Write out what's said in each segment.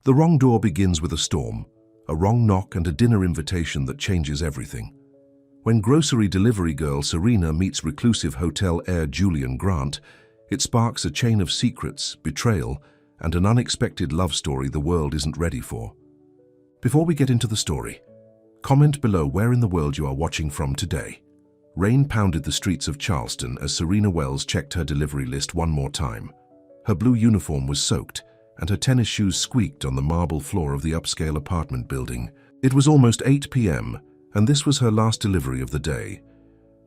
The wrong door begins with a storm, a wrong knock and a dinner invitation that changes everything. When grocery delivery girl Serena meets reclusive hotel heir Julian Grant, it sparks a chain of secrets, betrayal, and an unexpected love story the world isn't ready for. Before we get into the story, comment below where in the world you are watching from today. Rain pounded the streets of Charleston as Serena Wells checked her delivery list one more time. Her blue uniform was soaked, and her tennis shoes squeaked on the marble floor of the upscale apartment building. It was almost 8 p.m., and this was her last delivery of the day.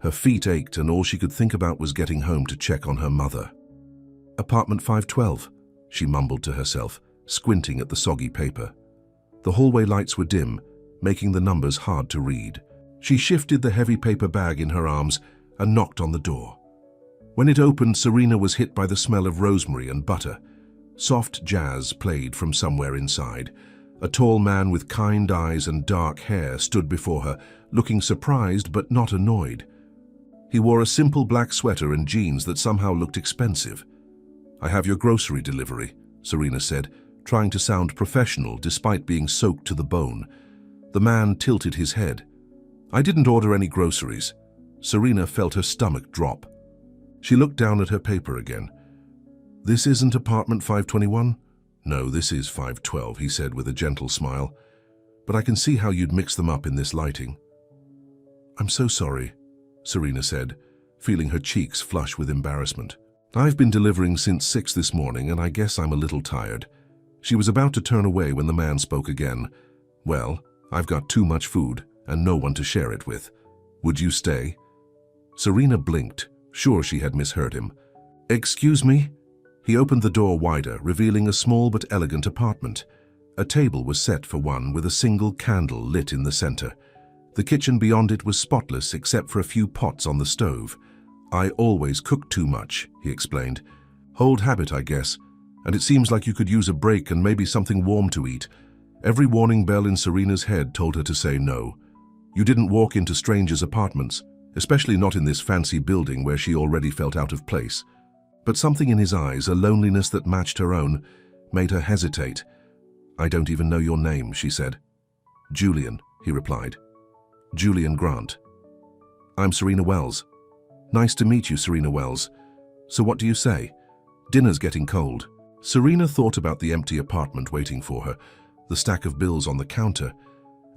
Her feet ached, and all she could think about was getting home to check on her mother. Apartment 512, she mumbled to herself, squinting at the soggy paper. The hallway lights were dim, making the numbers hard to read. She shifted the heavy paper bag in her arms and knocked on the door. When it opened, Serena was hit by the smell of rosemary and butter. Soft jazz played from somewhere inside. A tall man with kind eyes and dark hair stood before her, looking surprised but not annoyed. He wore a simple black sweater and jeans that somehow looked expensive. "I have your grocery delivery," Serena said, trying to sound professional despite being soaked to the bone. The man tilted his head. "I didn't order any groceries." Serena felt her stomach drop. She looked down at her paper again. "This isn't apartment 521? "No, this is 512, he said with a gentle smile. "But I can see how you'd mix them up in this lighting." "I'm so sorry," Serena said, feeling her cheeks flush with embarrassment. "I've been delivering since 6 this morning, and I guess I'm a little tired." She was about to turn away when the man spoke again. "Well, I've got too much food and no one to share it with. Would you stay?" Serena blinked, sure she had misheard him. "Excuse me?" He opened the door wider, revealing a small but elegant apartment. A table was set for one with a single candle lit in the center. The kitchen beyond it was spotless except for a few pots on the stove. "I always cook too much," he explained. "Old habit, I guess. And it seems like you could use a break and maybe something warm to eat." Every warning bell in Serena's head told her to say no. You didn't walk into strangers' apartments, especially not in this fancy building where she already felt out of place. But something in his eyes, a loneliness that matched her own, made her hesitate. "I don't even know your name," she said. "Julian," he replied. "Julian Grant." "I'm Serena Wells." "Nice to meet you, Serena Wells. So what do you say? Dinner's getting cold." Serena thought about the empty apartment waiting for her, the stack of bills on the counter,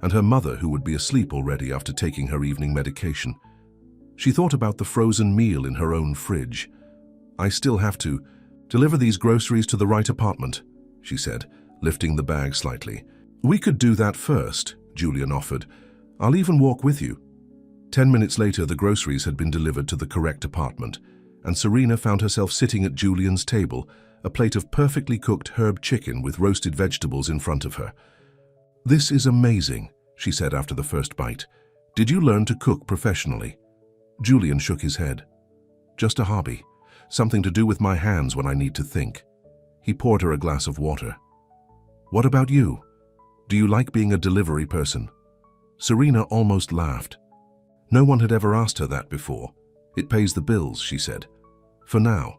and her mother who would be asleep already after taking her evening medication. She thought about the frozen meal in her own fridge. "I still have to deliver these groceries to the right apartment," she said, lifting the bag slightly. "We could do that first," Julian offered. "I'll even walk with you." 10 minutes later, the groceries had been delivered to the correct apartment, and Serena found herself sitting at Julian's table, a plate of perfectly cooked herb chicken with roasted vegetables in front of her. "This is amazing," she said after the first bite. "Did you learn to cook professionally?" Julian shook his head. "Just a hobby. Something to do with my hands when I need to think." He poured her a glass of water. "What about you? Do you like being a delivery person?" Serena almost laughed. No one had ever asked her that before. "It pays the bills," she said. "For now."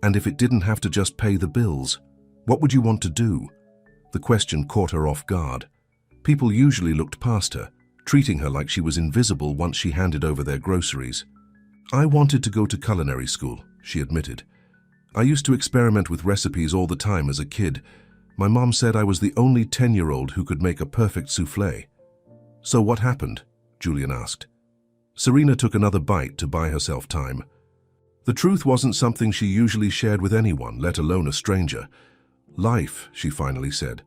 "And if it didn't have to just pay the bills, what would you want to do?" The question caught her off guard. People usually looked past her, treating her like she was invisible once she handed over their groceries. "I wanted to go to culinary school," she admitted. "I used to experiment with recipes all the time as a kid. My mom said I was the only 10-year-old who could make a perfect soufflé." "So what happened?" Julian asked. Serena took another bite to buy herself time. The truth wasn't something she usually shared with anyone, let alone a stranger. "Life," she finally said.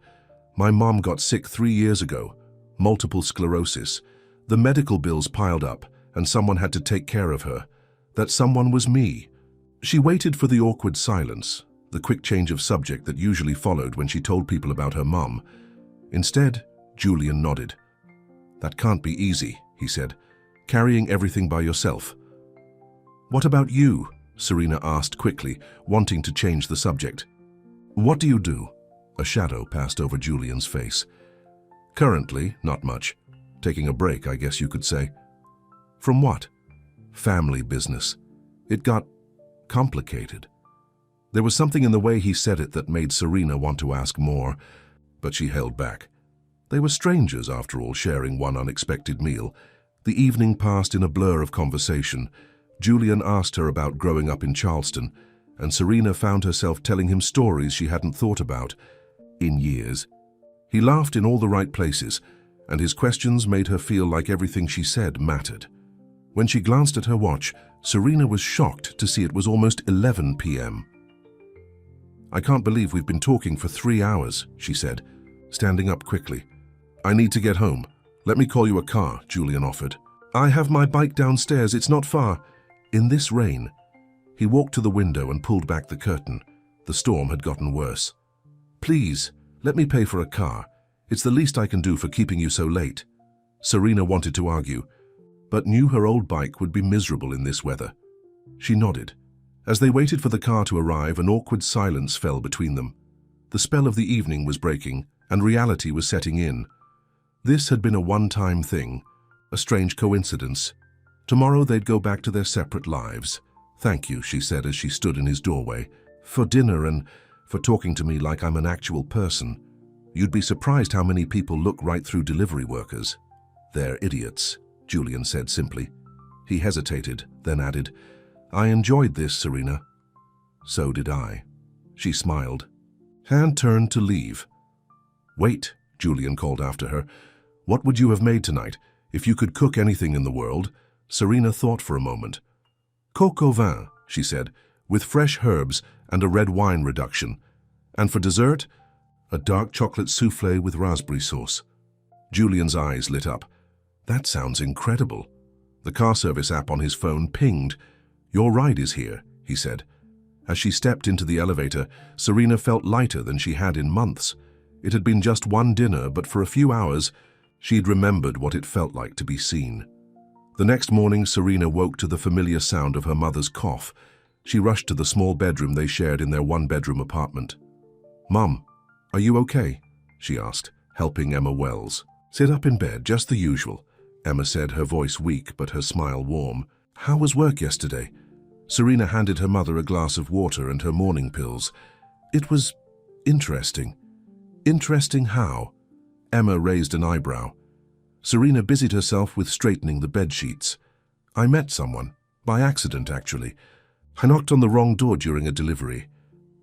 "My mom got sick 3 years ago, multiple sclerosis. The medical bills piled up, and someone had to take care of her. That someone was me." She waited for the awkward silence, the quick change of subject that usually followed when she told people about her mom. Instead, Julian nodded. "That can't be easy," he said, "carrying everything by yourself." "What about you?" Serena asked quickly, wanting to change the subject. "What do you do?" A shadow passed over Julian's face. "Currently, not much. Taking a break, I guess you could say." "From what?" "Family business. It got complicated." There was something in the way he said it that made Serena want to ask more, but she held back. They were strangers, after all, sharing one unexpected meal. The evening passed in a blur of conversation. Julian asked her about growing up in Charleston, and Serena found herself telling him stories she hadn't thought about in years. He laughed in all the right places, and his questions made her feel like everything she said mattered. When she glanced at her watch, Serena was shocked to see it was almost 11 p.m. "I can't believe we've been talking for 3 hours," she said, standing up quickly. "I need to get home. Let me call you a car," Julian offered. "I have my bike downstairs, it's not far." In this rain, he walked to the window and pulled back the curtain. The storm had gotten worse. "Please, let me pay for a car. It's the least I can do for keeping you so late." Serena wanted to argue, but knew her old bike would be miserable in this weather. She nodded. As they waited for the car to arrive, an awkward silence fell between them. The spell of the evening was breaking, and reality was setting in. This had been a one-time thing, a strange coincidence. Tomorrow they'd go back to their separate lives. "Thank you," she said as she stood in his doorway, "for dinner and for talking to me like I'm an actual person. You'd be surprised how many people look right through delivery workers." "They're idiots," Julian said simply. He hesitated, then added, "I enjoyed this, Serena." "So did I." She smiled. Hand turned to leave. "Wait," Julian called after her. "What would you have made tonight, if you could cook anything in the world?" Serena thought for a moment. "Coq au vin," she said, "with fresh herbs and a red wine reduction. And for dessert, a dark chocolate soufflé with raspberry sauce." Julian's eyes lit up. "That sounds incredible." The car service app on his phone pinged. "Your ride is here," he said. As she stepped into the elevator, Serena felt lighter than she had in months. It had been just one dinner, but for a few hours, she'd remembered what it felt like to be seen. The next morning, Serena woke to the familiar sound of her mother's cough. She rushed to the small bedroom they shared in their one-bedroom apartment. "Mum, are you okay?" she asked, helping Emma Wells. "Sit up in bed, just the usual," Emma said, her voice weak but her smile warm. "How was work yesterday?" Serena handed her mother a glass of water and her morning pills. "It was interesting." "Interesting how?" Emma raised an eyebrow. Serena busied herself with straightening the bedsheets. "I met someone, by accident actually. I knocked on the wrong door during a delivery."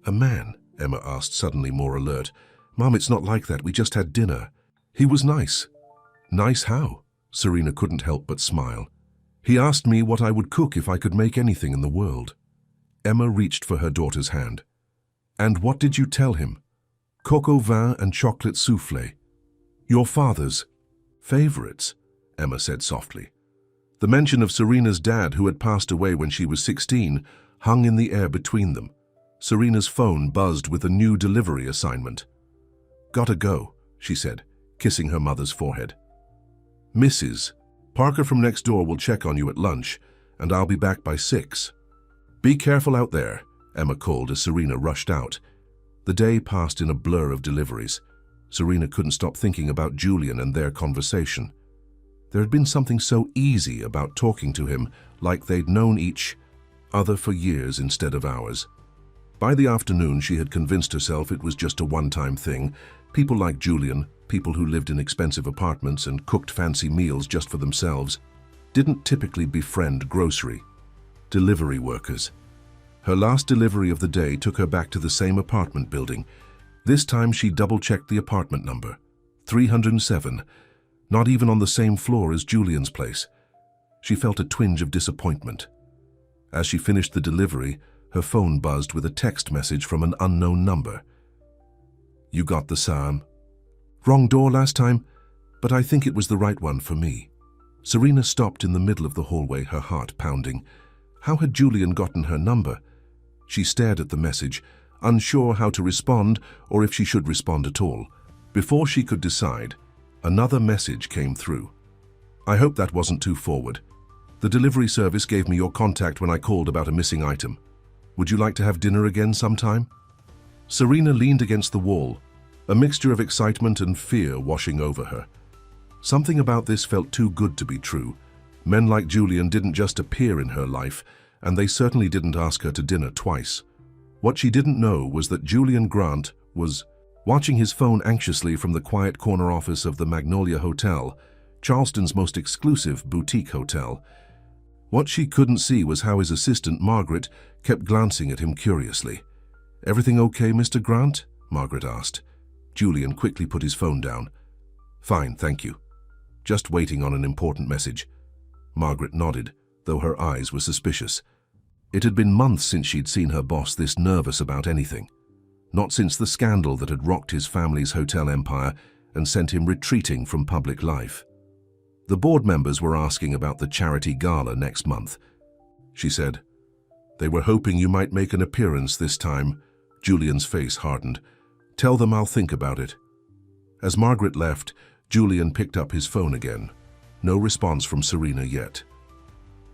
"A man?" Emma asked, suddenly more alert. "Mom, it's not like that, we just had dinner. He was nice." "Nice how?" Serena couldn't help but smile. "He asked me what I would cook if I could make anything in the world." Emma reached for her daughter's hand. "And what did you tell him?" "Coq au vin and chocolate soufflé." "Your father's favorites," Emma said softly. The mention of Serena's dad, who had passed away when she was 16, hung in the air between them. Serena's phone buzzed with a new delivery assignment. "Gotta go," she said, kissing her mother's forehead. "Mrs. Parker from next door will check on you at lunch, and I'll be back by 6. "Be careful out there," Emma called as Serena rushed out. The day passed in a blur of deliveries. Serena couldn't stop thinking about Julian and their conversation. There had been something so easy about talking to him, like they'd known each other for years instead of hours. By the afternoon, she had convinced herself it was just a one-time thing. People like Julian, people who lived in expensive apartments and cooked fancy meals just for themselves, didn't typically befriend grocery delivery workers. Her last delivery of the day took her back to the same apartment building. This time she double-checked the apartment number, 307, not even on the same floor as Julian's place. She felt a twinge of disappointment. As she finished the delivery, her phone buzzed with a text message from an unknown number. "You got the Sam. Wrong door last time, but I think it was the right one for me." Serena stopped in the middle of the hallway, her heart pounding. How had Julian gotten her number? She stared at the message, unsure how to respond or if she should respond at all. Before she could decide, another message came through. "I hope that wasn't too forward. The delivery service gave me your contact when I called about a missing item. Would you like to have dinner again sometime?" Serena leaned against the wall, a mixture of excitement and fear washing over her. Something about this felt too good to be true. Men like Julian didn't just appear in her life, and they certainly didn't ask her to dinner twice. What she didn't know was that Julian Grant was watching his phone anxiously from the quiet corner office of the Magnolia Hotel, Charleston's most exclusive boutique hotel. What she couldn't see was how his assistant, Margaret, kept glancing at him curiously. "Everything okay, Mr. Grant?" Margaret asked. Julian quickly put his phone down. "Fine, thank you. Just waiting on an important message." Margaret nodded, though her eyes were suspicious. It had been months since she'd seen her boss this nervous about anything. Not since the scandal that had rocked his family's hotel empire and sent him retreating from public life. The board members were asking about the charity gala next month. She said, "They were hoping you might make an appearance this time." Julian's face hardened. "Tell them I'll think about it." As Margaret left, Julian picked up his phone again. No response from Serena yet.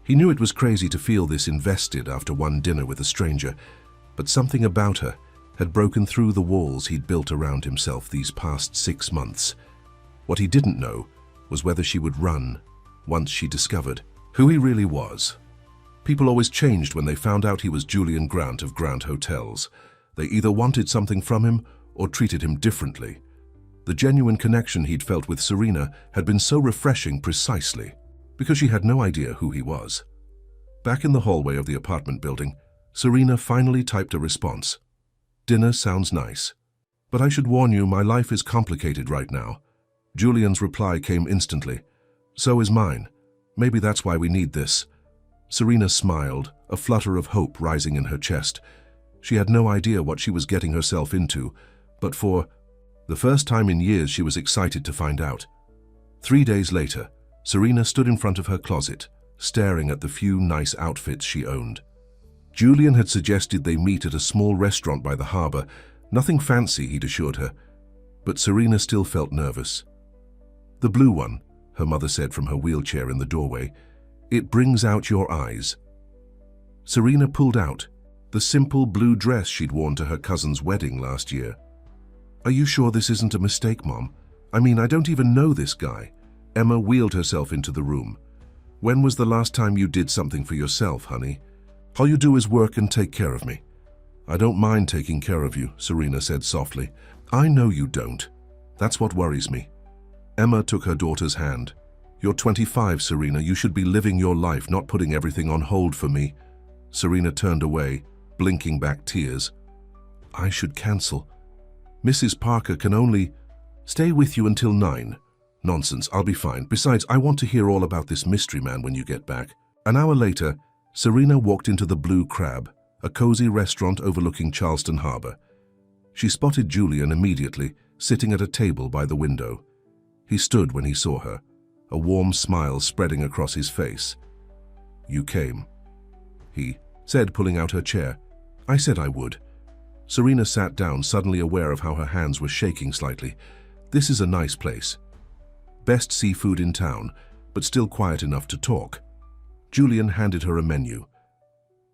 He knew it was crazy to feel this invested after one dinner with a stranger, but something about her had broken through the walls he'd built around himself these past 6 months. What he didn't know was whether she would run once she discovered who he really was. People always changed when they found out he was Julian Grant of Grant Hotels. They either wanted something from him or treated him differently. The genuine connection he'd felt with Serena had been so refreshing precisely because she had no idea who he was. Back in the hallway of the apartment building, Serena finally typed a response. "Dinner sounds nice. But I should warn you, my life is complicated right now." Julian's reply came instantly. "So is mine. Maybe that's why we need this." Serena smiled, a flutter of hope rising in her chest. She had no idea what she was getting herself into, but for the first time in years she was excited to find out. 3 days later, Serena stood in front of her closet, staring at the few nice outfits she owned. Julian had suggested they meet at a small restaurant by the harbor. Nothing fancy, he'd assured her, but Serena still felt nervous. "The blue one," her mother said from her wheelchair in the doorway. "It brings out your eyes." Serena pulled out the simple blue dress she'd worn to her cousin's wedding last year. "Are you sure this isn't a mistake, Mom? I mean, I don't even know this guy." Emma wheeled herself into the room. "When was the last time you did something for yourself, honey? All you do is work and take care of me." "I don't mind taking care of you," Serena said softly. "I know you don't. That's what worries me." Emma took her daughter's hand. "You're 25, Serena. You should be living your life, not putting everything on hold for me." Serena turned away, blinking back tears. "I should cancel. Mrs. Parker can only stay with you until 9. "Nonsense, I'll be fine. Besides, I want to hear all about this mystery man when you get back." An hour later, Serena walked into the Blue Crab, a cozy restaurant overlooking Charleston Harbor. She spotted Julian immediately, sitting at a table by the window. He stood when he saw her, a warm smile spreading across his face. "You came," he said, pulling out her chair. "I said I would." Serena sat down, suddenly aware of how her hands were shaking slightly. "This is a nice place. Best seafood in town, but still quiet enough to talk." Julian handed her a menu.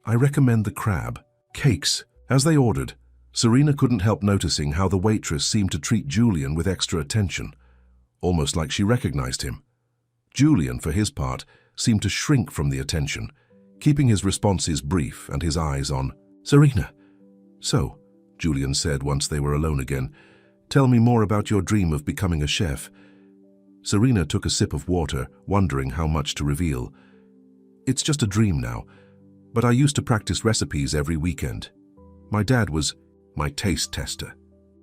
"I recommend the crab cakes." As they ordered, Serena couldn't help noticing how the waitress seemed to treat Julian with extra attention, almost like she recognized him. Julian, for his part, seemed to shrink from the attention, keeping his responses brief and his eyes on Serena. "So," Julian said once they were alone again, "tell me more about your dream of becoming a chef." Serena took a sip of water, wondering how much to reveal. "It's just a dream now, but I used to practice recipes every weekend. My dad was my taste tester.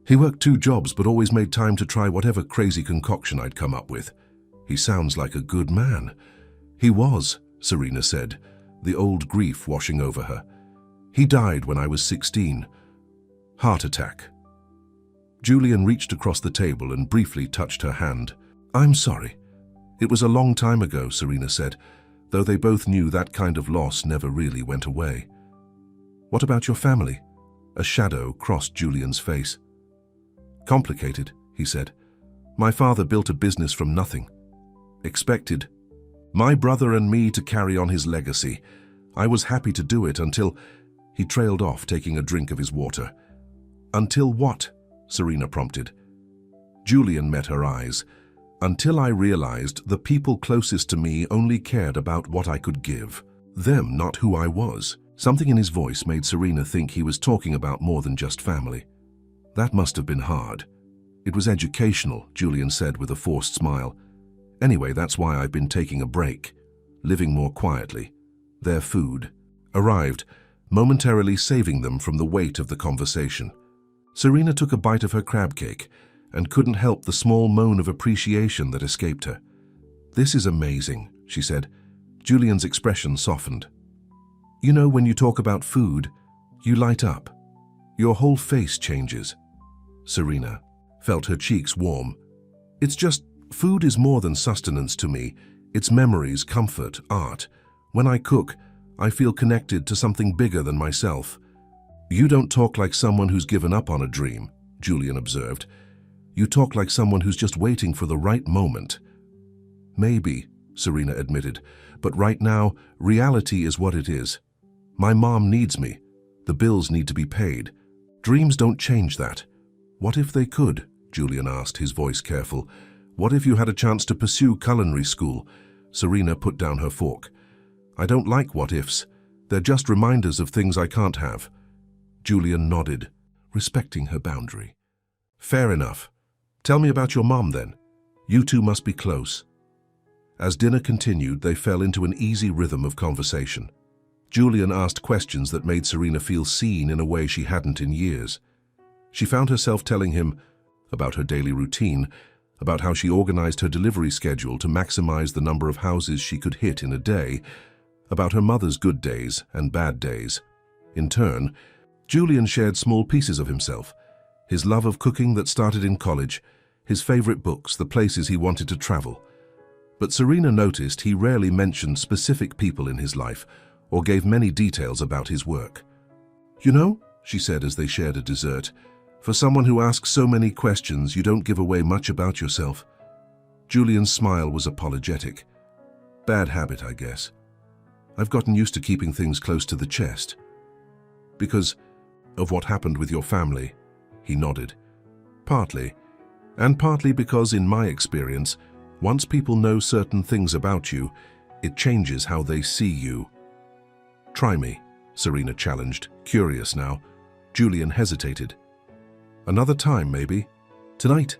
He worked 2 jobs but always made time to try whatever crazy concoction I'd come up with. He sounds like a good man." "He was," Serena said, the old grief washing over her. "He died when I was 16. Heart attack." Julian reached across the table and briefly touched her hand. "I'm sorry. It was a long time ago," Serena said, though they both knew that kind of loss never really went away. "What about your family?" A shadow crossed Julian's face. "Complicated," he said. "My father built a business from nothing. Expected my brother and me to carry on his legacy. I was happy to do it until—" He trailed off, taking a drink of his water. "Until what?" Serena prompted. Julian met her eyes. "Until I realized the people closest to me only cared about what I could give. Them, not who I was." Something in his voice made Serena think he was talking about more than just family. That must have been hard. It was educational, Julian said with a forced smile. Anyway, that's why I've been taking a break, living more quietly. Their food arrived, momentarily saving them from the weight of the conversation. Serena took a bite of her crab cake and couldn't help the small moan of appreciation that escaped her. "This is amazing," she said. Julian's expression softened. "You know, when you talk about food, you light up. Your whole face changes." Serena felt her cheeks warm. "It's just, food is more than sustenance to me. It's memories, comfort, art. When I cook, I feel connected to something bigger than myself." "You don't talk like someone who's given up on a dream," Julian observed. "You talk like someone who's just waiting for the right moment." "Maybe," Serena admitted, "but right now, reality is what it is. My mom needs me. The bills need to be paid. Dreams don't change that." "What if they could?" Julian asked, his voice careful. "What if you had a chance to pursue culinary school?" Serena put down her fork. "I don't like what-ifs. They're just reminders of things I can't have." Julian nodded, respecting her boundary. "Fair enough. Tell me about your mom, then. You two must be close." As dinner continued, they fell into an easy rhythm of conversation. Julian asked questions that made Serena feel seen in a way she hadn't in years. She found herself telling him about her daily routine, about how she organized her delivery schedule to maximize the number of houses she could hit in a day, about her mother's good days and bad days. In turn, Julian shared small pieces of himself, his love of cooking that started in college, his favorite books, the places he wanted to travel. But Serena noticed he rarely mentioned specific people in his life or gave many details about his work. "You know," she said as they shared a dessert, "for someone who asks so many questions, you don't give away much about yourself." Julian's smile was apologetic. "Bad habit, I guess. I've gotten used to keeping things close to the chest." "Because of what happened with your family?" He nodded. "Partly. And partly because, in my experience, once people know certain things about you, it changes how they see you." "Try me," Serena challenged, curious now. Julian hesitated. "Another time, maybe. Tonight,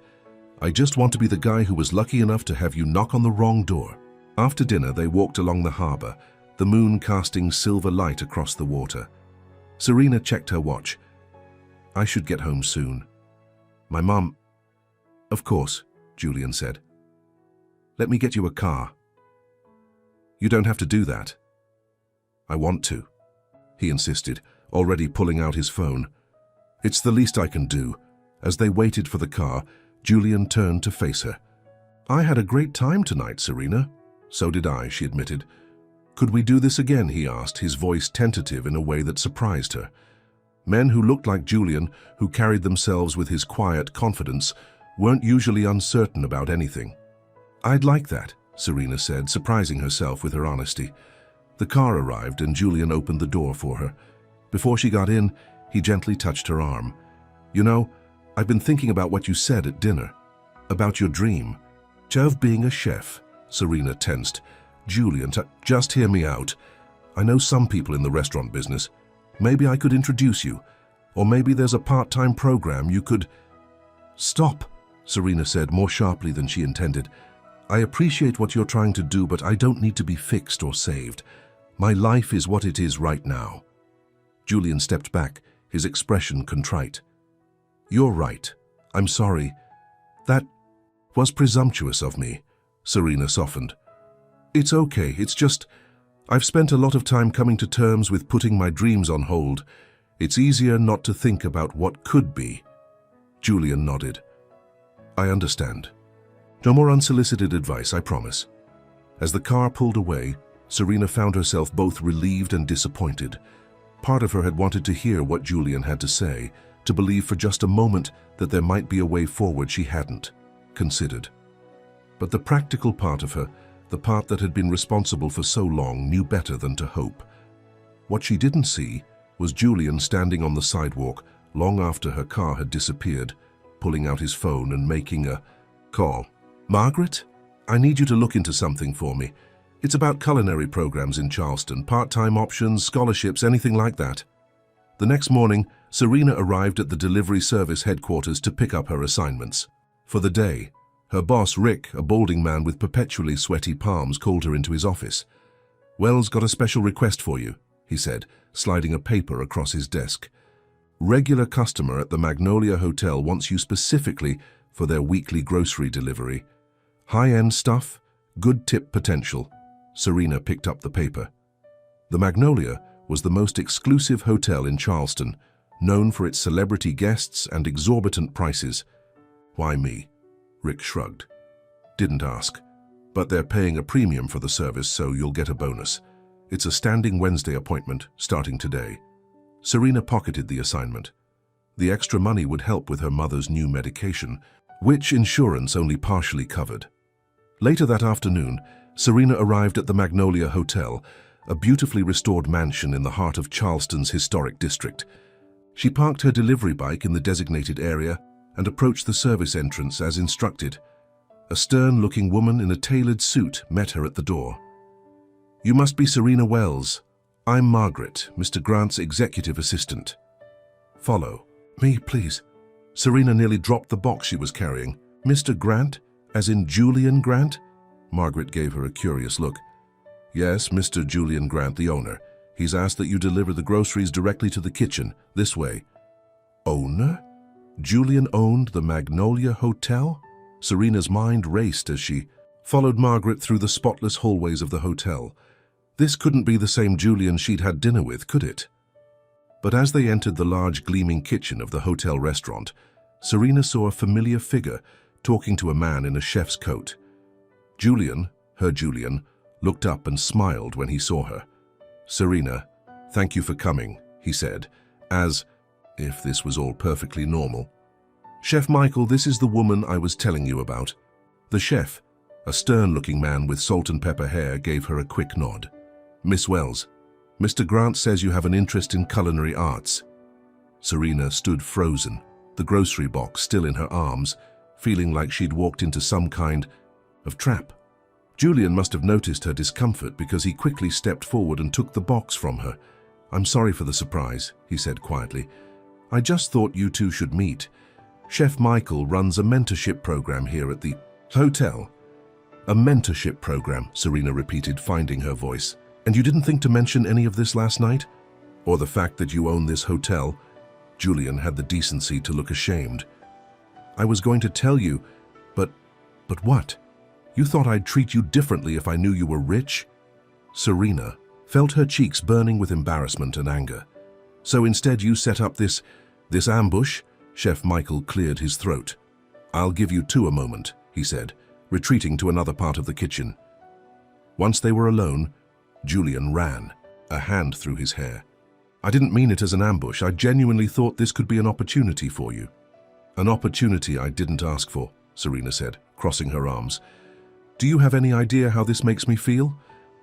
I just want to be the guy who was lucky enough to have you knock on the wrong door." After dinner, they walked along the harbor, the moon casting silver light across the water. Serena checked her watch. "I should get home soon. My mom—" "Of course," Julian said. "Let me get you a car." "You don't have to do that." "I want to," he insisted, already pulling out his phone. "It's the least I can do." As they waited for the car, Julian turned to face her. "I had a great time tonight, Serena." "So did I," she admitted. "Could we do this again?" he asked, his voice tentative in a way that surprised her. Men who looked like Julian, who carried themselves with his quiet confidence, weren't usually uncertain about anything. "I'd like that," Serena said, surprising herself with her honesty. The car arrived and Julian opened the door for her. Before she got in, he gently touched her arm. "You know, I've been thinking about what you said at dinner. About your dream. Of being a chef." Serena tensed. "Julian, just hear me out. I know some people in the restaurant business. Maybe I could introduce you. Or maybe there's a part-time program you could—" "Stop," Serena said more sharply than she intended. "I appreciate what you're trying to do, but I don't need to be fixed or saved. My life is what it is right now." Julian stepped back, his expression contrite. "You're right. I'm sorry. That was presumptuous of me." Serena softened. "It's okay. It's just, I've spent a lot of time coming to terms with putting my dreams on hold. It's easier not to think about what could be." Julian nodded. "I understand. No more unsolicited advice, I promise." As the car pulled away, Serena found herself both relieved and disappointed. Part of her had wanted to hear what Julian had to say, to believe for just a moment that there might be a way forward she hadn't considered. But the practical part of her, the part that had been responsible for so long, knew better than to hope. What she didn't see was Julian standing on the sidewalk long after her car had disappeared, pulling out his phone and making a call. "Margaret, I need you to look into something for me. It's about culinary programs in Charleston, part-time options, scholarships, anything like that. The next morning, Serena arrived at the delivery service headquarters to pick up her assignments. For the day, her boss, Rick, a balding man with perpetually sweaty palms, called her into his office. "Wells got a special request for you," he said, sliding a paper across his desk. "Regular customer at the Magnolia Hotel wants you specifically for their weekly grocery delivery. High-end stuff, good tip potential." Serena picked up the paper. The Magnolia was the most exclusive hotel in Charleston, known for its celebrity guests and exorbitant prices. "Why me?" Rick shrugged. "Didn't ask. But they're paying a premium for the service, so you'll get a bonus. It's a standing Wednesday appointment, starting today." Serena pocketed the assignment. The extra money would help with her mother's new medication, which insurance only partially covered. Later that afternoon, Serena arrived at the Magnolia Hotel, a beautifully restored mansion in the heart of Charleston's historic district. She parked her delivery bike in the designated area and approached the service entrance as instructed. A stern-looking woman in a tailored suit met her at the door. "You must be Serena Wells. I'm Margaret, Mr. Grant's executive assistant." "Follow me, please." Serena nearly dropped the box she was carrying. "Mr. Grant? As in Julian Grant?" Margaret gave her a curious look. "Yes, Mr. Julian Grant, the owner. He's asked that you deliver the groceries directly to the kitchen, this way." "Owner? Julian owned the Magnolia Hotel?" Serena's mind raced as she followed Margaret through the spotless hallways of the hotel. This couldn't be the same Julian she'd had dinner with, could it? But as they entered the large gleaming kitchen of the hotel restaurant, Serena saw a familiar figure talking to a man in a chef's coat. Julian, her Julian, looked up and smiled when he saw her. "Serena, thank you for coming," he said, as if this was all perfectly normal. "Chef Michael, this is the woman I was telling you about." The chef, a stern-looking man with salt and pepper hair, gave her a quick nod. "Miss Wells, Mr. Grant says you have an interest in culinary arts." Serena stood frozen, the grocery box still in her arms, feeling like she'd walked into some kind of trap. Julian must have noticed her discomfort because he quickly stepped forward and took the box from her. "I'm sorry for the surprise," he said quietly. "I just thought you two should meet. Chef Michael runs a mentorship program here at the hotel." "A mentorship program," Serena repeated, finding her voice. "And you didn't think to mention any of this last night? Or the fact that you own this hotel?" Julian had the decency to look ashamed. "I was going to tell you, but what? You thought I'd treat you differently if I knew you were rich?" Serena felt her cheeks burning with embarrassment and anger. "So instead you set up this ambush?" Chef Michael cleared his throat. "I'll give you two a moment," he said, retreating to another part of the kitchen. Once they were alone, Julian ran, a hand through his hair. "I didn't mean it as an ambush. I genuinely thought this could be an opportunity for you." "An opportunity I didn't ask for," Serena said, crossing her arms. "Do you have any idea how this makes me feel?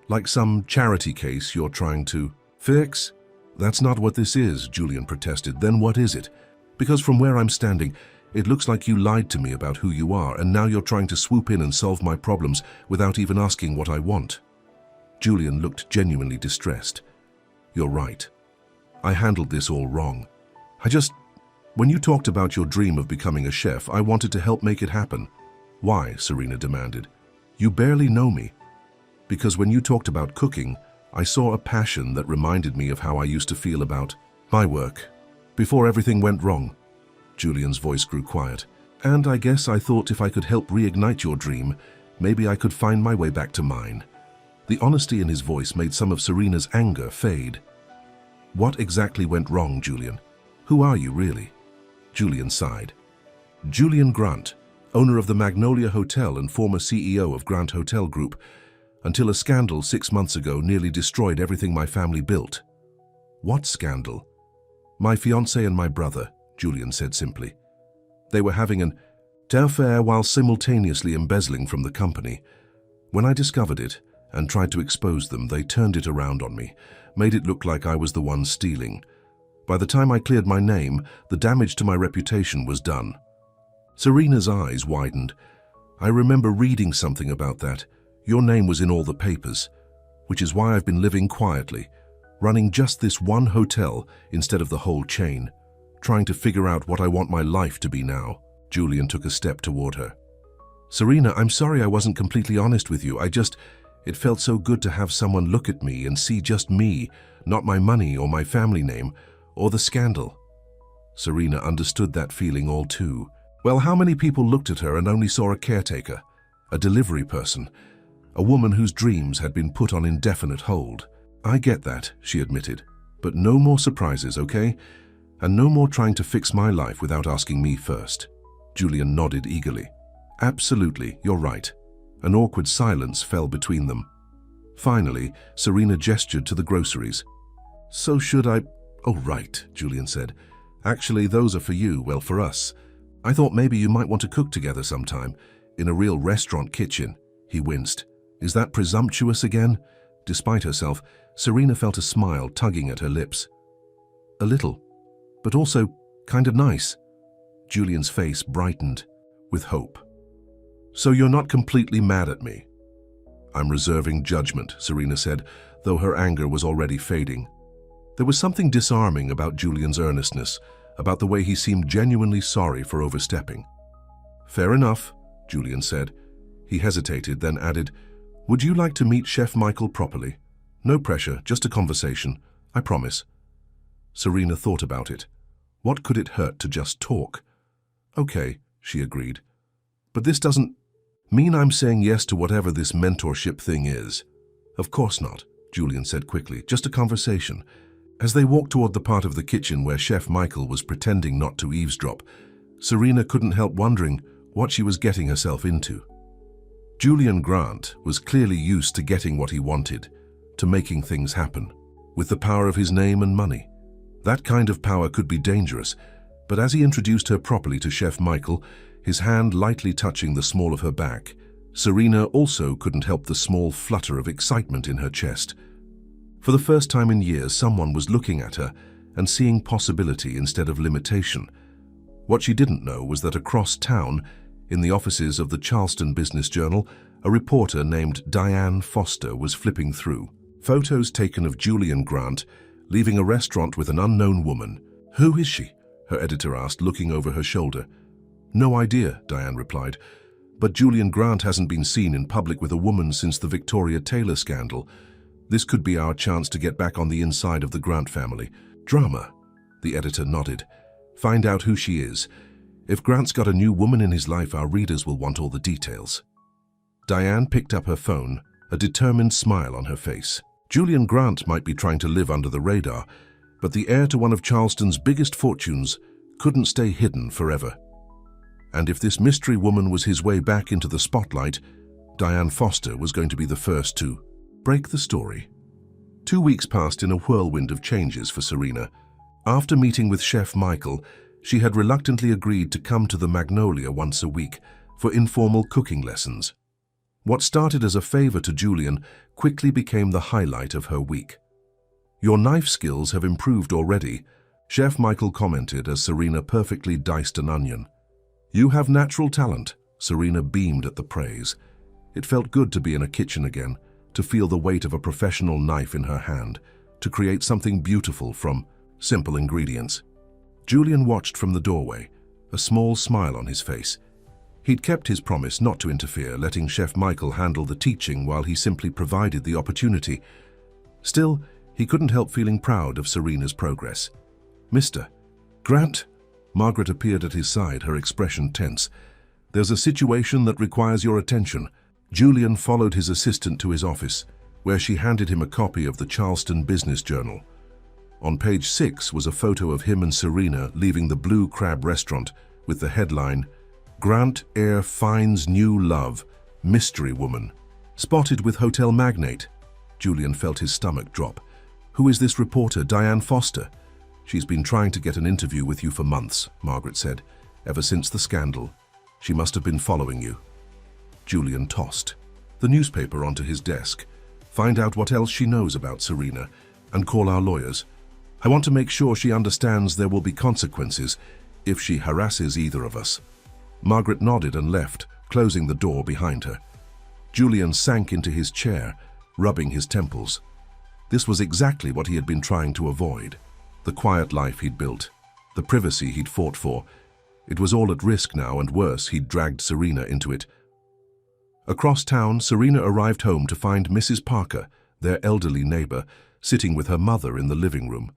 Like some charity case you're trying to fix?" "That's not what this is," Julian protested. "Then what is it? Because from where I'm standing, it looks like you lied to me about who you are, and now you're trying to swoop in and solve my problems without even asking what I want." Julian looked genuinely distressed. "You're right. I handled this all wrong. When you talked about your dream of becoming a chef, I wanted to help make it happen." "Why?" Serena demanded. "You barely know me." "Because when you talked about cooking, I saw a passion that reminded me of how I used to feel about my work before everything went wrong." Julian's voice grew quiet. "And I guess I thought if I could help reignite your dream, maybe I could find my way back to mine." The honesty in his voice made some of Serena's anger fade. "What exactly went wrong, Julian? Who are you, really?" Julian sighed. "Julian Grant, owner of the Magnolia Hotel and former CEO of Grant Hotel Group, until a scandal 6 months ago nearly destroyed everything my family built." "What scandal?" "My fiancé and my brother," Julian said simply. "They were having an affair while simultaneously embezzling from the company. When I discovered it and tried to expose them, they turned it around on me, made it look like I was the one stealing. By the time I cleared my name, the damage to my reputation was done." Serena's eyes widened. "I remember reading something about that. Your name was in all the papers, which is why I've been living quietly, running just this one hotel instead of the whole chain, trying to figure out what I want my life to be now." Julian took a step toward her. "Serena, I'm sorry I wasn't completely honest with you. It felt so good to have someone look at me and see just me, not my money or my family name, or the scandal." Serena understood that feeling all too. Well, how many people looked at her and only saw a caretaker, a delivery person, a woman whose dreams had been put on indefinite hold? "I get that," she admitted, "but no more surprises, okay? And no more trying to fix my life without asking me first." Julian nodded eagerly. "Absolutely, you're right." An awkward silence fell between them. Finally, Serena gestured to the groceries. "So should I—" "Oh, right," Julian said. "Actually, those are for you, well, for us. I thought maybe you might want to cook together sometime, in a real restaurant kitchen." He winced. "Is that presumptuous again?" Despite herself, Serena felt a smile tugging at her lips. "A little, but also kind of nice." Julian's face brightened with hope. "So you're not completely mad at me?" "I'm reserving judgment," Serena said, though her anger was already fading. There was something disarming about Julian's earnestness, about the way he seemed genuinely sorry for overstepping. "Fair enough," Julian said. He hesitated, then added, "Would you like to meet Chef Michael properly? No pressure, just a conversation, I promise." Serena thought about it. What could it hurt to just talk? "Okay," she agreed. "But this doesn't mean I'm saying yes to whatever this mentorship thing is." "Of course not," Julian said quickly. "Just a conversation." As they walked toward the part of the kitchen where Chef Michael was pretending not to eavesdrop, Serena couldn't help wondering what she was getting herself into. Julian Grant was clearly used to getting what he wanted, to making things happen, with the power of his name and money. That kind of power could be dangerous, but as he introduced her properly to Chef Michael, his hand lightly touching the small of her back, Serena also couldn't help the small flutter of excitement in her chest. For the first time in years, someone was looking at her and seeing possibility instead of limitation. What she didn't know was that across town, in the offices of the Charleston Business Journal, a reporter named Diane Foster was flipping through photos taken of Julian Grant leaving a restaurant with an unknown woman. "Who is she?" her editor asked, looking over her shoulder. "No idea," Diane replied. "But Julian Grant hasn't been seen in public with a woman since the Victoria Taylor scandal. This could be our chance to get back on the inside of the Grant family." "Drama," the editor nodded. "Find out who she is. If Grant's got a new woman in his life, our readers will want all the details." Diane picked up her phone, a determined smile on her face. Julian Grant might be trying to live under the radar, but the heir to one of Charleston's biggest fortunes couldn't stay hidden forever. And if this mystery woman was his way back into the spotlight, Diane Foster was going to be the first to break the story. 2 weeks passed in a whirlwind of changes for Serena. After meeting with Chef Michael, she had reluctantly agreed to come to the Magnolia once a week for informal cooking lessons. What started as a favor to Julian quickly became the highlight of her week. "Your knife skills have improved already," Chef Michael commented as Serena perfectly diced an onion. "You have natural talent," Serena beamed at the praise. It felt good to be in a kitchen again, to feel the weight of a professional knife in her hand, to create something beautiful from simple ingredients. Julian watched from the doorway, a small smile on his face. He'd kept his promise not to interfere, letting Chef Michael handle the teaching while he simply provided the opportunity. Still, he couldn't help feeling proud of Serena's progress. "Mr. Grant?" Margaret appeared at his side, her expression tense. "There's a situation that requires your attention." Julian followed his assistant to his office, where she handed him a copy of the Charleston Business Journal. On page 6 was a photo of him and Serena leaving the Blue Crab restaurant with the headline, "Grant heir finds new love, mystery woman, spotted with hotel magnate." Julian felt his stomach drop. "Who is this reporter, Diane Foster?" "She's been trying to get an interview with you for months," Margaret said, "ever since the scandal. She must have been following you." Julian tossed the newspaper onto his desk. "Find out what else she knows about Serena, and call our lawyers. I want to make sure she understands there will be consequences if she harasses either of us." Margaret nodded and left, closing the door behind her. Julian sank into his chair, rubbing his temples. This was exactly what he had been trying to avoid. The quiet life he'd built, the privacy he'd fought for. It was all at risk now, and worse, he'd dragged Serena into it. Across town, Serena arrived home to find Mrs. Parker, their elderly neighbor, sitting with her mother in the living room.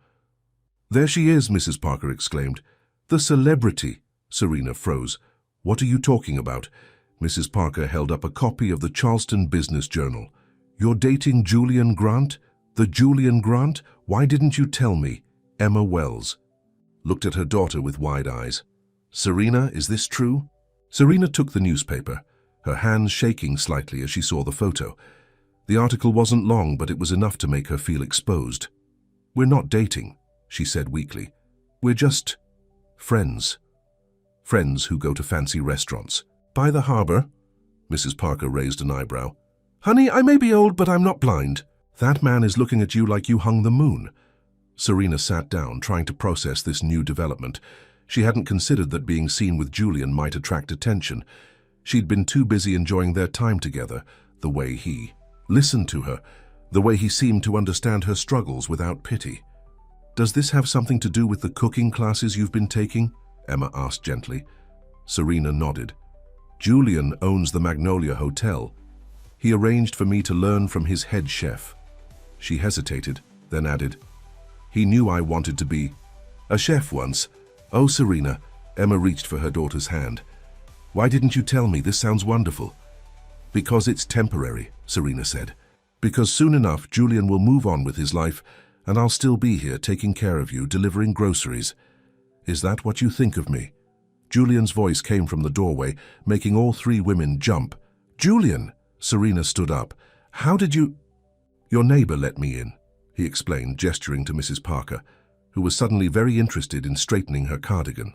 "There she is," Mrs. Parker exclaimed. "The celebrity." Serena froze. "What are you talking about?" Mrs. Parker held up a copy of the Charleston Business Journal. "You're dating Julian Grant? The Julian Grant? Why didn't you tell me?" Emma Wells looked at her daughter with wide eyes. "Serena, is this true?" Serena took the newspaper, her hands shaking slightly as she saw the photo. The article wasn't long, but it was enough to make her feel exposed. "We're not dating," she said weakly. "We're just friends. Friends who go to fancy restaurants." "By the harbor?" Mrs. Parker raised an eyebrow. "Honey, I may be old, but I'm not blind." "That man is looking at you like you hung the moon." Serena sat down, trying to process this new development. She hadn't considered that being seen with Julian might attract attention. She'd been too busy enjoying their time together, the way he listened to her, the way he seemed to understand her struggles without pity. "Does this have something to do with the cooking classes you've been taking?" Emma asked gently. Serena nodded. "Julian owns the Magnolia Hotel. He arranged for me to learn from his head chef." She hesitated, then added, "He knew I wanted to be a chef once." "Oh, Serena," Emma reached for her daughter's hand. "Why didn't you tell me? This sounds wonderful." "Because it's temporary," Serena said. "Because soon enough Julian will move on with his life, and I'll still be here taking care of you, delivering groceries." "Is that what you think of me?" Julian's voice came from the doorway, making all three women jump. "Julian!" Serena stood up. "How did you—" "Your neighbor let me in," he explained, gesturing to Mrs. Parker, who was suddenly very interested in straightening her cardigan.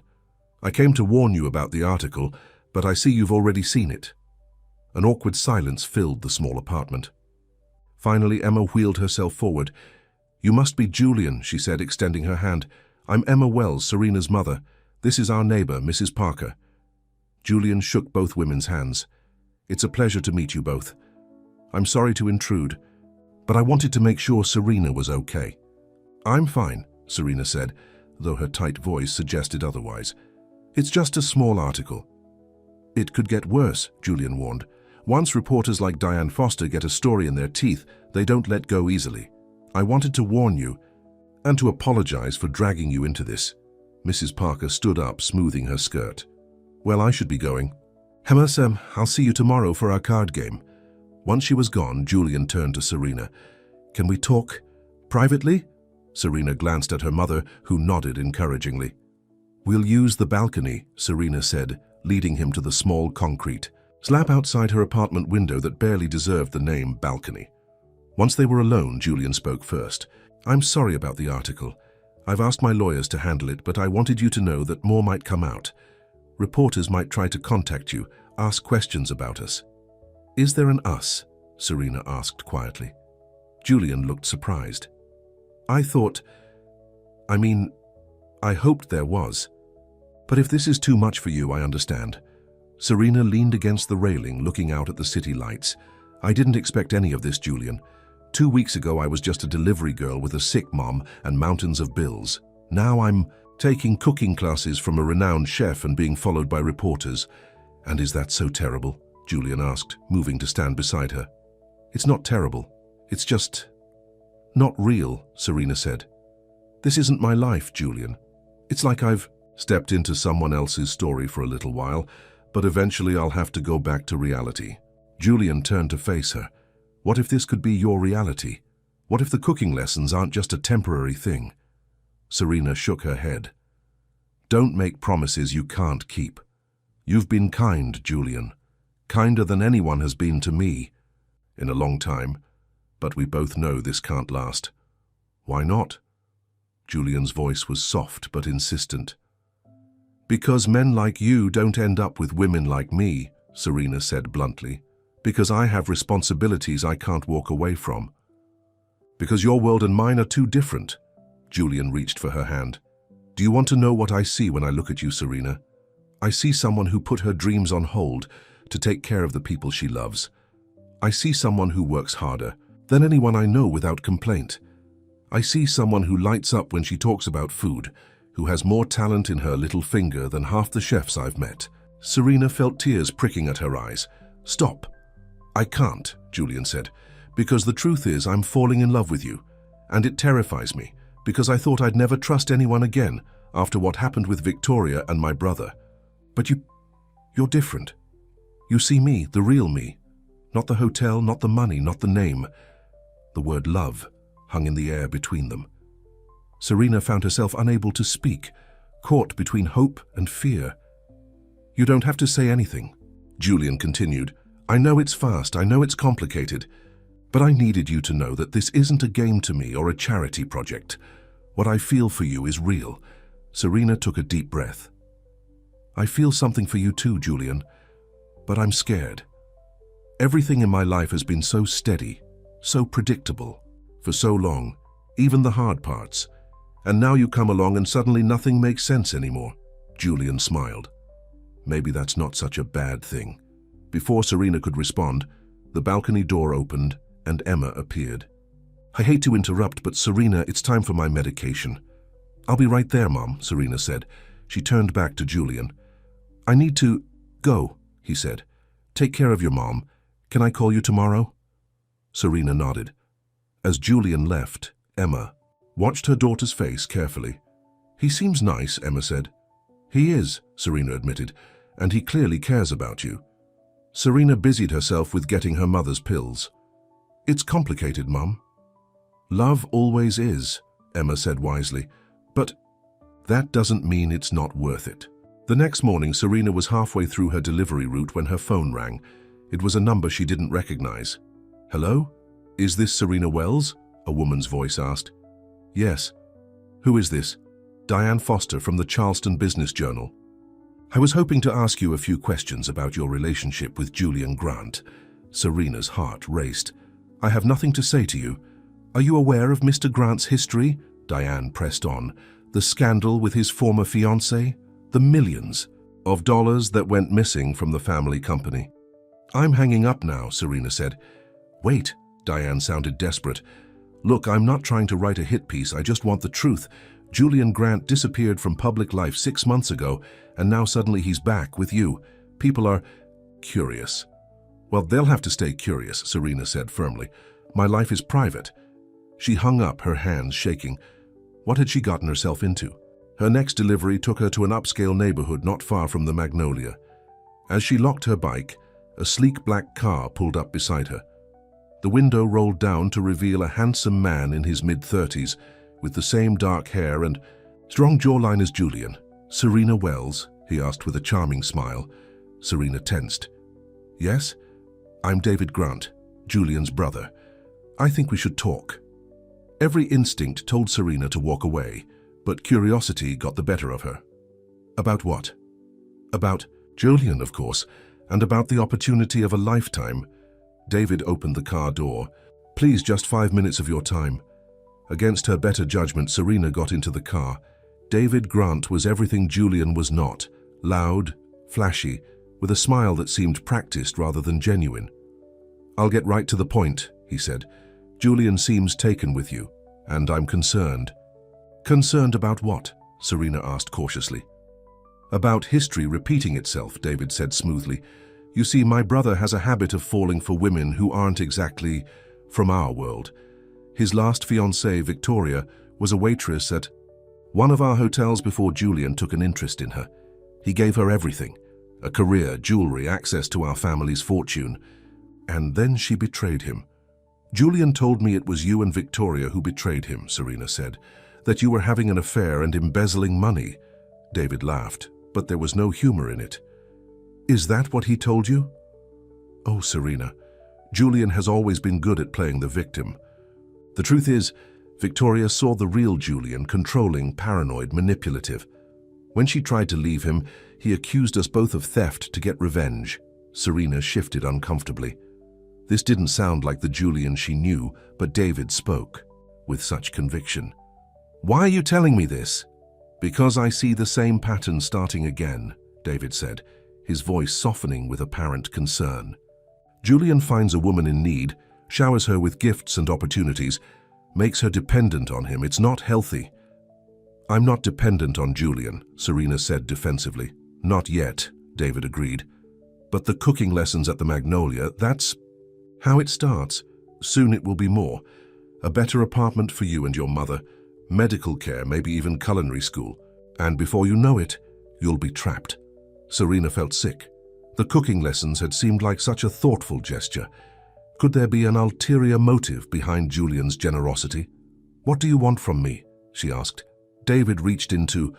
"I came to warn you about the article, but I see you've already seen it." An awkward silence filled the small apartment. Finally, Emma wheeled herself forward. "You must be Julian," she said, extending her hand. "I'm Emma Wells, Serena's mother. This is our neighbor, Mrs. Parker." Julian shook both women's hands. "It's a pleasure to meet you both. I'm sorry to intrude, but I wanted to make sure Serena was okay." "I'm fine," Serena said, though her tight voice suggested otherwise. "It's just a small article." "It could get worse," Julian warned. "Once reporters like Diane Foster get a story in their teeth, they don't let go easily. I wanted to warn you and to apologize for dragging you into this." Mrs. Parker stood up, smoothing her skirt. "Well, I should be going. Emma, I'll see you tomorrow for our card game." Once she was gone, Julian turned to Serena. "Can we talk privately?" Serena glanced at her mother, who nodded encouragingly. "We'll use the balcony," Serena said, leading him to the small concrete slab outside her apartment window that barely deserved the name balcony. Once they were alone, Julian spoke first. "I'm sorry about the article. I've asked my lawyers to handle it, but I wanted you to know that more might come out. Reporters might try to contact you, ask questions about us." "Is there an us?" Serena asked quietly. Julian looked surprised. I hoped there was. But if this is too much for you, I understand." Serena leaned against the railing, looking out at the city lights. "I didn't expect any of this, Julian. 2 weeks ago, I was just a delivery girl with a sick mom and mountains of bills. Now I'm taking cooking classes from a renowned chef and being followed by reporters." "And is that so terrible?" Julian asked, moving to stand beside her. "It's not terrible. It's just not real," Serena said. "This isn't my life, Julian. It's like I've stepped into someone else's story for a little while, but eventually I'll have to go back to reality." Julian turned to face her. "What if this could be your reality? What if the cooking lessons aren't just a temporary thing?" Serena shook her head. "Don't make promises you can't keep. You've been kind, Julian. Kinder than anyone has been to me in a long time, but we both know this can't last." "Why not?" Julian's voice was soft but insistent. "Because men like you don't end up with women like me," Serena said bluntly. "Because I have responsibilities I can't walk away from. Because your world and mine are too different." Julian reached for her hand. "Do you want to know what I see when I look at you, Serena? I see someone who put her dreams on hold to take care of the people she loves. I see someone who works harder than anyone I know without complaint. I see someone who lights up when she talks about food, who has more talent in her little finger than half the chefs I've met. Serena felt tears pricking at her eyes. Stop. I can't, Julian said, because the truth is I'm falling in love with you, and it terrifies me, because I thought I'd never trust anyone again after what happened with Victoria and my brother. But you're different. You see me, the real me. Not the hotel, not the money, not the name. The word love hung in the air between them. Serena found herself unable to speak, caught between hope and fear. You don't have to say anything, Julian continued. I know it's fast, I know it's complicated, but I needed you to know that this isn't a game to me or a charity project. What I feel for you is real. Serena took a deep breath. I feel something for you too, Julian, but I'm scared. Everything in my life has been so steady, so predictable, for so long, even the hard parts. And now you come along and suddenly nothing makes sense anymore. Julian smiled. Maybe that's not such a bad thing. Before Serena could respond, the balcony door opened and Emma appeared. I hate to interrupt, but Serena, it's time for my medication. I'll be right there, Mom, Serena said. She turned back to Julian. I need to go, he said. Take care of your mom. Can I call you tomorrow? Serena nodded. As Julian left, Emma watched her daughter's face carefully. He seems nice, Emma said. He is, Serena admitted, and he clearly cares about you. Serena busied herself with getting her mother's pills. It's complicated, Mum. Love always is, Emma said wisely, but that doesn't mean it's not worth it. The next morning, Serena was halfway through her delivery route when her phone rang. It was a number she didn't recognize. Hello? Is this Serena Wells? A woman's voice asked. Yes. Who is this? Diane Foster from the Charleston Business Journal. I was hoping to ask you a few questions about your relationship with Julian Grant. Serena's heart raced. I have nothing to say to you. Are you aware of Mr. Grant's history? Diane pressed on. The scandal with his former fiancée? The millions of dollars that went missing from the family company. I'm hanging up now, Serena said. Wait, Diane sounded desperate. Look, I'm not trying to write a hit piece, I just want the truth. Julian Grant disappeared from public life 6 months ago, and now suddenly he's back with you. People are curious. Well, they'll have to stay curious, Serena said firmly. My life is private. She hung up, her hands shaking. What had she gotten herself into? Her next delivery took her to an upscale neighborhood not far from the Magnolia. As she locked her bike, a sleek black car pulled up beside her. The window rolled down to reveal a handsome man in his mid-30s, with the same dark hair and strong jawline as Julian. Serena Wells? He asked with a charming smile. Serena tensed. Yes? I'm David Grant, Julian's brother. I think we should talk. Every instinct told Serena to walk away, but curiosity got the better of her. About what? About Julian, of course, and about the opportunity of a lifetime. David opened the car door. Please, just 5 minutes of your time. Against her better judgment, Serena got into the car. David Grant was everything Julian was not. Loud, flashy, with a smile that seemed practiced rather than genuine. I'll get right to the point, he said. Julian seems taken with you, and I'm concerned. Concerned about what? Serena asked cautiously. About history repeating itself, David said smoothly. You see, my brother has a habit of falling for women who aren't exactly from our world. His last fiancée, Victoria, was a waitress at one of our hotels before Julian took an interest in her. He gave her everything, a career, jewelry, access to our family's fortune. And then she betrayed him. Julian told me it was you and Victoria who betrayed him, Serena said, that you were having an affair and embezzling money. David laughed, but there was no humor in it. Is that what he told you? Oh, Serena, Julian has always been good at playing the victim. The truth is, Victoria saw the real Julian, controlling, paranoid, manipulative. When she tried to leave him, he accused us both of theft to get revenge. Serena shifted uncomfortably. This didn't sound like the Julian she knew, but David spoke with such conviction. Why are you telling me this? Because I see the same pattern starting again, David said, his voice softening with apparent concern. Julian finds a woman in need, showers her with gifts and opportunities, makes her dependent on him. It's not healthy. I'm not dependent on Julian, Serena said defensively. Not yet, David agreed. But the cooking lessons at the Magnolia, that's how it starts. Soon it will be more. A better apartment for you and your mother, medical care, maybe even culinary school. And before you know it, you'll be trapped. Serena felt sick. The cooking lessons had seemed like such a thoughtful gesture. Could there be an ulterior motive behind Julian's generosity? What do you want from me? She asked. David reached into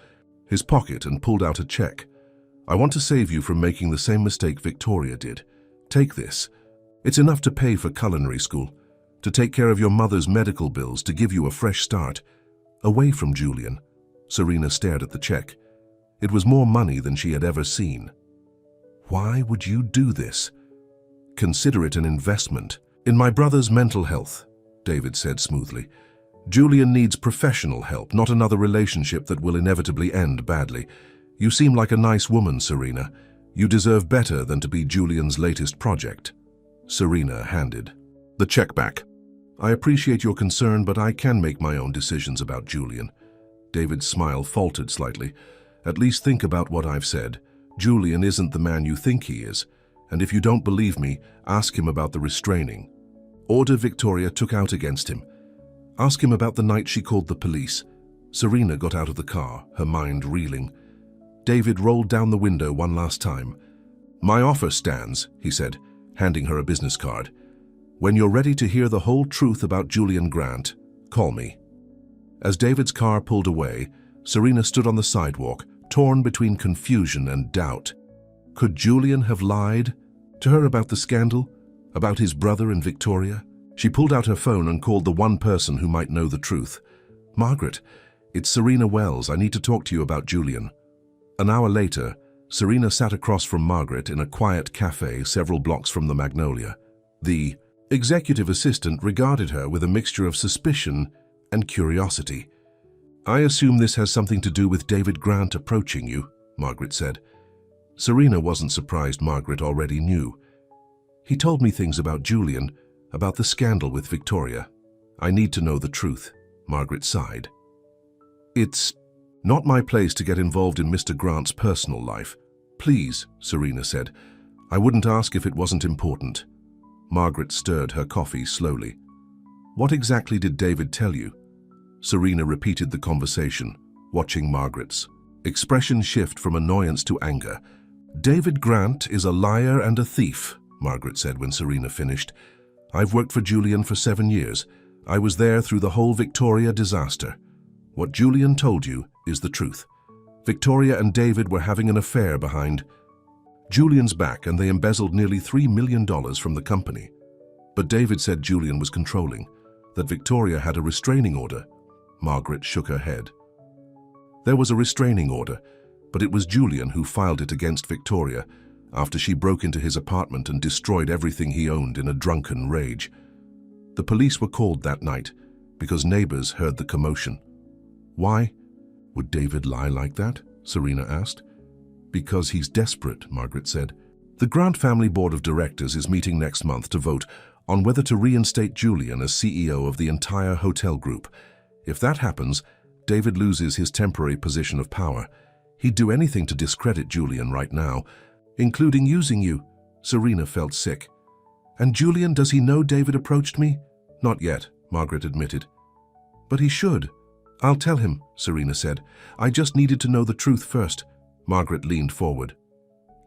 his pocket and pulled out a check. I want to save you from making the same mistake Victoria did. Take this. It's enough to pay for culinary school, to take care of your mother's medical bills, to give you a fresh start. Away from Julian. Serena stared at the check. It was more money than she had ever seen. Why would you do this? Consider it an investment. In my brother's mental health, David said smoothly. Julian needs professional help, not another relationship that will inevitably end badly. You seem like a nice woman, Serena. You deserve better than to be Julian's latest project. Serena handed the check back. I appreciate your concern, but I can make my own decisions about Julian. David's smile faltered slightly. At least think about what I've said. Julian isn't the man you think he is. And if you don't believe me, ask him about the restraining order Victoria took out against him. Ask him about the night she called the police. Serena got out of the car, her mind reeling. David rolled down the window one last time. My offer stands, he said, handing her a business card. When you're ready to hear the whole truth about Julian Grant, call me. As David's car pulled away, Serena stood on the sidewalk, torn between confusion and doubt. Could Julian have lied to her about the scandal, about his brother and Victoria? She pulled out her phone and called the one person who might know the truth. Margaret, it's Serena Wells. I need to talk to you about Julian. An hour later, Serena sat across from Margaret in a quiet cafe several blocks from the Magnolia. The executive assistant regarded her with a mixture of suspicion and curiosity. I assume this has something to do with David Grant approaching you, Margaret said. Serena wasn't surprised Margaret already knew. He told me things about Julian, about the scandal with Victoria. I need to know the truth, Margaret sighed. It's not my place to get involved in Mr. Grant's personal life. Please, Serena said. I wouldn't ask if it wasn't important. Margaret stirred her coffee slowly. What exactly did David tell you? Serena repeated the conversation, watching Margaret's expression shift from annoyance to anger. David Grant is a liar and a thief, Margaret said when Serena finished. I've worked for Julian for 7 years. I was there through the whole Victoria disaster. What Julian told you is the truth. Victoria and David were having an affair behind Julian's back, and they embezzled nearly $3 million from the company. But David said Julian was controlling, that Victoria had a restraining order. Margaret shook her head. There was a restraining order, but it was Julian who filed it against Victoria after she broke into his apartment and destroyed everything he owned in a drunken rage. The police were called that night because neighbors heard the commotion. Why would David lie like that? Serena asked. Because he's desperate, Margaret said. The Grant family board of directors is meeting next month to vote on whether to reinstate Julian as CEO of the entire hotel group. If that happens, David loses his temporary position of power. He'd do anything to discredit Julian right now, including using you. Serena felt sick. And Julian, does he know David approached me? Not yet, Margaret admitted. But he should. I'll tell him, Serena said. I just needed to know the truth first. Margaret leaned forward.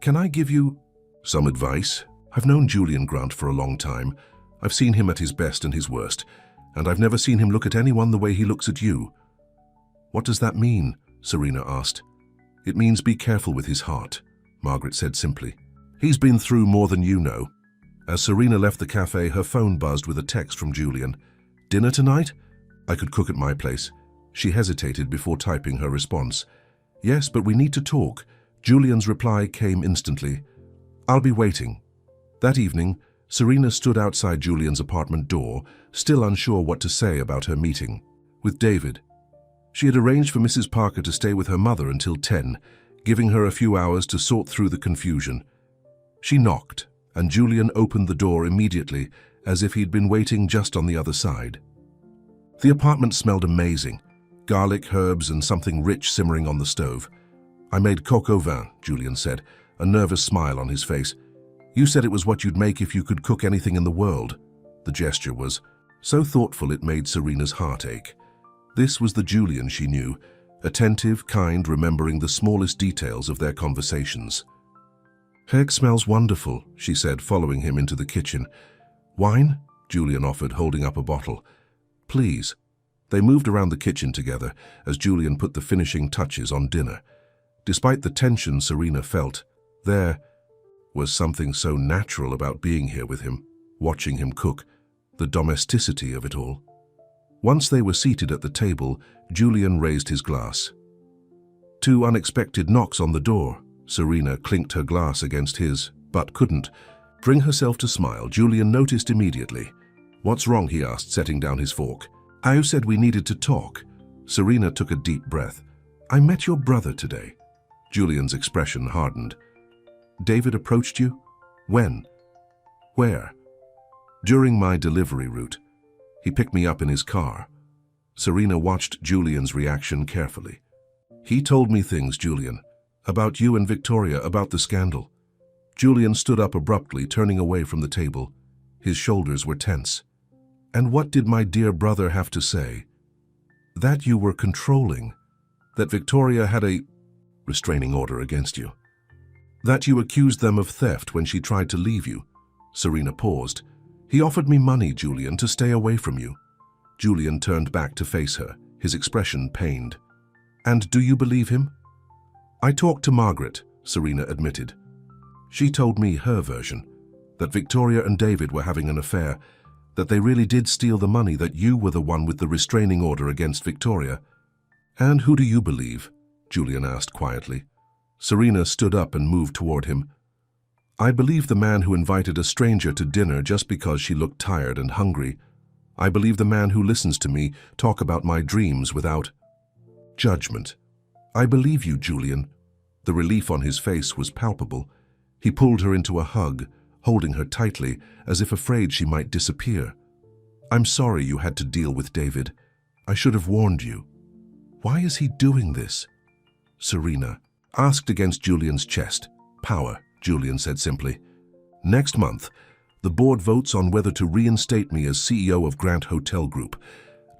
Can I give you some advice? I've known Julian Grant for a long time. I've seen him at his best and his worst, and I've never seen him look at anyone the way he looks at you. What does that mean? Serena asked. It means be careful with his heart, Margaret said simply. He's been through more than you know. As Serena left the cafe, her phone buzzed with a text from Julian. Dinner tonight? I could cook at my place. She hesitated before typing her response. Yes, but we need to talk. Julian's reply came instantly. I'll be waiting. That evening, Serena stood outside Julian's apartment door, still unsure what to say about her meeting with David. She had arranged for Mrs. Parker to stay with her mother until 10, giving her a few hours to sort through the confusion. She knocked, and Julian opened the door immediately, as if he'd been waiting just on the other side. The apartment smelled amazing, garlic, herbs, and something rich simmering on the stove. "I made coq au vin," Julian said, a nervous smile on his face. "You said it was what you'd make if you could cook anything in the world." The gesture was so thoughtful it made Serena's heart ache. This was the Julian she knew, attentive, kind, remembering the smallest details of their conversations. "Heck smells wonderful," she said, following him into the kitchen. "Wine?" Julian offered, holding up a bottle. "Please." They moved around the kitchen together as Julian put the finishing touches on dinner. Despite the tension Serena felt, there was something so natural about being here with him, watching him cook, the domesticity of it all. Once they were seated at the table, Julian raised his glass. Two unexpected knocks on the door. Serena clinked her glass against his, but couldn't bring herself to smile. Julian noticed immediately. "What's wrong?" he asked, setting down his fork. "I said we needed to talk." Serena took a deep breath. "I met your brother today." Julian's expression hardened. "David approached you? When? Where?" "During my delivery route. He picked me up in his car." Serena watched Julian's reaction carefully. "He told me things, Julian, about you and Victoria, about the scandal." Julian stood up abruptly, turning away from the table. His shoulders were tense. "And what did my dear brother have to say?" "That you were controlling. That Victoria had a restraining order against you. That you accused them of theft when she tried to leave you." Serena paused. "He offered me money, Julian, to stay away from you." Julian turned back to face her, his expression pained. "And do you believe him?" "I talked to Margaret," Serena admitted. "She told me her version, that Victoria and David were having an affair, that they really did steal the money, that you were the one with the restraining order against Victoria." "And who do you believe?" Julian asked quietly. Serena stood up and moved toward him. "I believe the man who invited a stranger to dinner just because she looked tired and hungry. I believe the man who listens to me talk about my dreams without judgment. I believe you, Julian." The relief on his face was palpable. He pulled her into a hug, holding her tightly, as if afraid she might disappear. "I'm sorry you had to deal with David. I should have warned you." "Why is he doing this?" Serena asked against Julian's chest. "Power," Julian said simply. "Next month, the board votes on whether to reinstate me as CEO of Grant Hotel Group.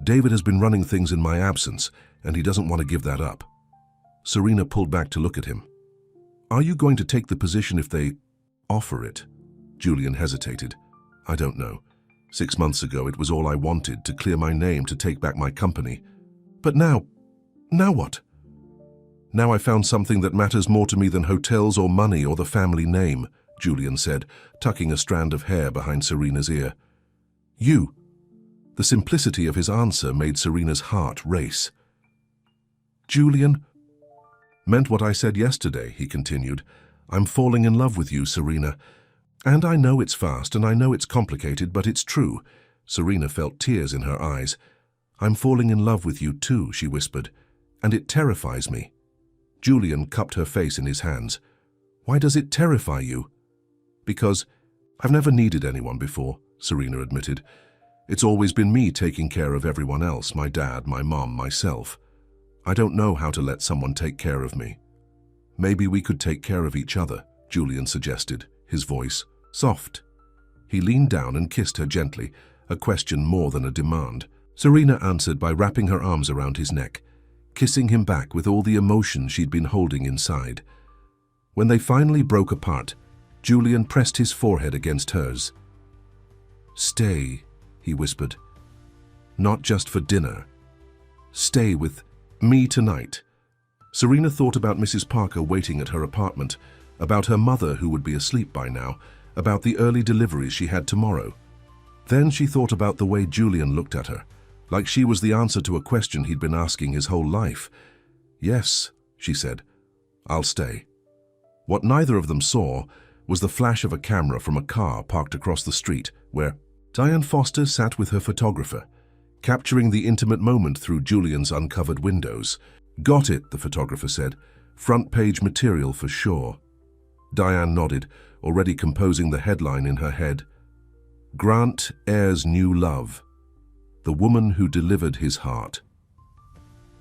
David has been running things in my absence, and he doesn't want to give that up." Serena pulled back to look at him. "Are you going to take the position if they offer it?" Julian hesitated. "I don't know. 6 months ago it was all I wanted, to clear my name, to take back my company. But now what? Now I found something that matters more to me than hotels or money or the family name," Julian said, tucking a strand of hair behind Serena's ear. "You." The simplicity of his answer made Serena's heart race. "Julian meant what I said yesterday," he continued. "I'm falling in love with you, Serena. And I know it's fast and I know it's complicated, but it's true." Serena felt tears in her eyes. "I'm falling in love with you too," she whispered, "and it terrifies me." Julian cupped her face in his hands. "Why does it terrify you?" "Because I've never needed anyone before," Serena admitted. "It's always been me taking care of everyone else, my dad, my mom, myself. I don't know how to let someone take care of me." "Maybe we could take care of each other," Julian suggested, his voice soft. He leaned down and kissed her gently, a question more than a demand. Serena answered by wrapping her arms around his neck, kissing him back with all the emotion she'd been holding inside. When they finally broke apart, Julian pressed his forehead against hers. "Stay," he whispered. "Not just for dinner. Stay with me tonight." Serena thought about Mrs. Parker waiting at her apartment, about her mother who would be asleep by now, about the early deliveries she had tomorrow. Then she thought about the way Julian looked at her, like she was the answer to a question he'd been asking his whole life. "Yes," she said, "I'll stay." What neither of them saw was the flash of a camera from a car parked across the street, where Diane Foster sat with her photographer, capturing the intimate moment through Julian's uncovered windows. "Got it," the photographer said. "Front page material for sure." Diane nodded, already composing the headline in her head. Grant Eyre's new love. The woman who delivered his heart.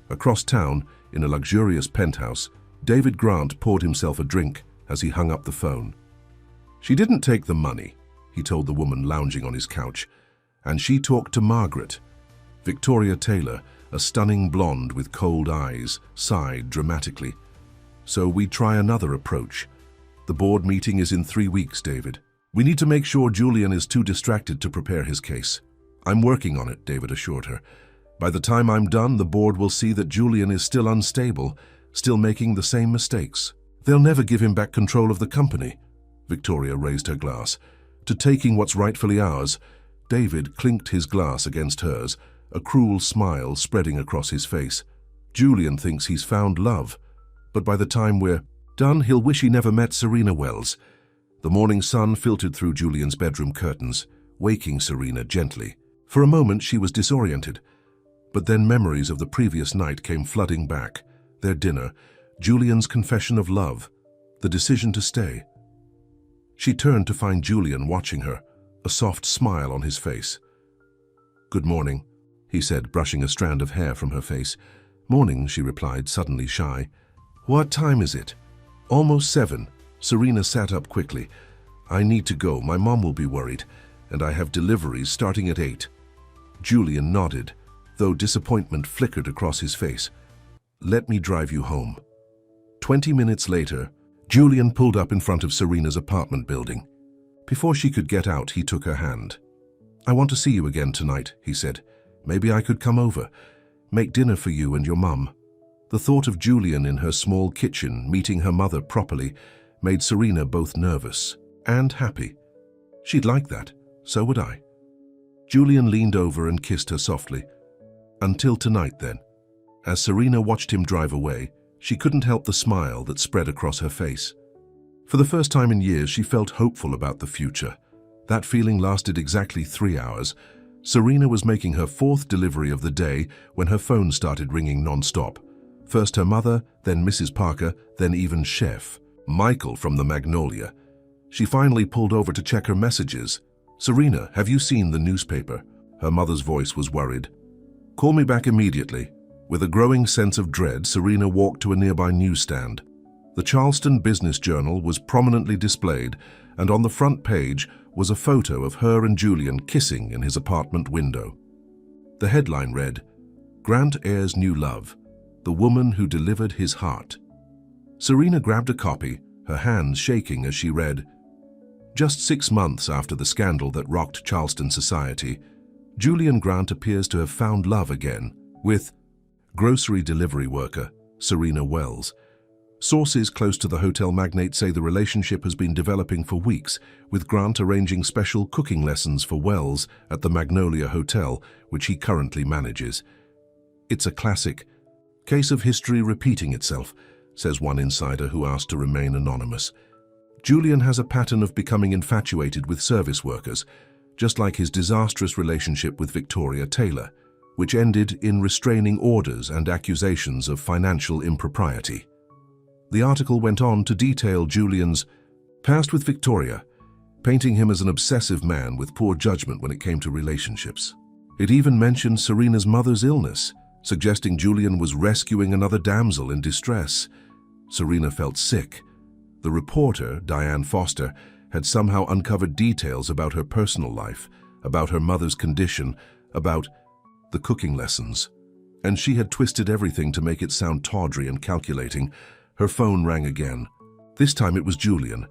Across town, in a luxurious penthouse, David Grant poured himself a drink as he hung up the phone. She didn't take the money, he told the woman lounging on his couch, and she talked to Margaret. Victoria Taylor, a stunning blonde with cold eyes, sighed dramatically. So we try another approach. The board meeting is in 3 weeks, David. We need to make sure Julian is too distracted to prepare his case. I'm working on it, David assured her. By the time I'm done, the board will see that Julian is still unstable, still making the same mistakes. They'll never give him back control of the company. Victoria raised her glass. To taking what's rightfully ours. David clinked his glass against hers, a cruel smile spreading across his face. Julian thinks he's found love, but by the time we're done, he'll wish he never met Serena Wells. The morning sun filtered through Julian's bedroom curtains, waking Serena gently. For a moment she was disoriented, but then memories of the previous night came flooding back. Their dinner, Julian's confession of love, the decision to stay. She turned to find Julian watching her, a soft smile on his face. "Good morning," he said, brushing a strand of hair from her face. "Morning," she replied, suddenly shy. "What time is it?" "Almost 7. Serena sat up quickly. "I need to go. My mom will be worried, and I have deliveries starting at 8. Julian nodded, though disappointment flickered across his face. "Let me drive you home." 20 minutes later, Julian pulled up in front of Serena's apartment building. Before she could get out, he took her hand. "I want to see you again tonight," he said. "Maybe I could come over, make dinner for you and your mum." The thought of Julian in her small kitchen, meeting her mother properly, made Serena both nervous and happy. She'd like that, so would I. Julian leaned over and kissed her softly. "Until tonight, then." As Serena watched him drive away, she couldn't help the smile that spread across her face. For the first time in years, she felt hopeful about the future. That feeling lasted exactly 3 hours. Serena was making her 4th delivery of the day when her phone started ringing non-stop. First her mother, then Mrs. Parker, then even Chef Michael from the Magnolia. She finally pulled over to check her messages. "Serena, have you seen the newspaper?" Her mother's voice was worried. "Call me back immediately." With a growing sense of dread, Serena walked to a nearby newsstand. The Charleston Business Journal was prominently displayed, and on the front page was a photo of her and Julian kissing in his apartment window. The headline read, "Grant Eyre's new love, the woman who delivered his heart." Serena grabbed a copy, her hands shaking as she read, "Just 6 months after the scandal that rocked Charleston society, Julian Grant appears to have found love again with grocery delivery worker Serena Wells. Sources close to the hotel magnate say the relationship has been developing for weeks, with Grant arranging special cooking lessons for Wells at the Magnolia Hotel, which he currently manages. "It's a classic case of history repeating itself," says one insider who asked to remain anonymous. "Julian has a pattern of becoming infatuated with service workers, just like his disastrous relationship with Victoria Taylor, which ended in restraining orders and accusations of financial impropriety." The article went on to detail Julian's past with Victoria, painting him as an obsessive man with poor judgment when it came to relationships. It even mentioned Serena's mother's illness, suggesting Julian was rescuing another damsel in distress. Serena felt sick. The reporter, Diane Foster, had somehow uncovered details about her personal life, about her mother's condition, about the cooking lessons. And she had twisted everything to make it sound tawdry and calculating. Her phone rang again. This time it was Julian.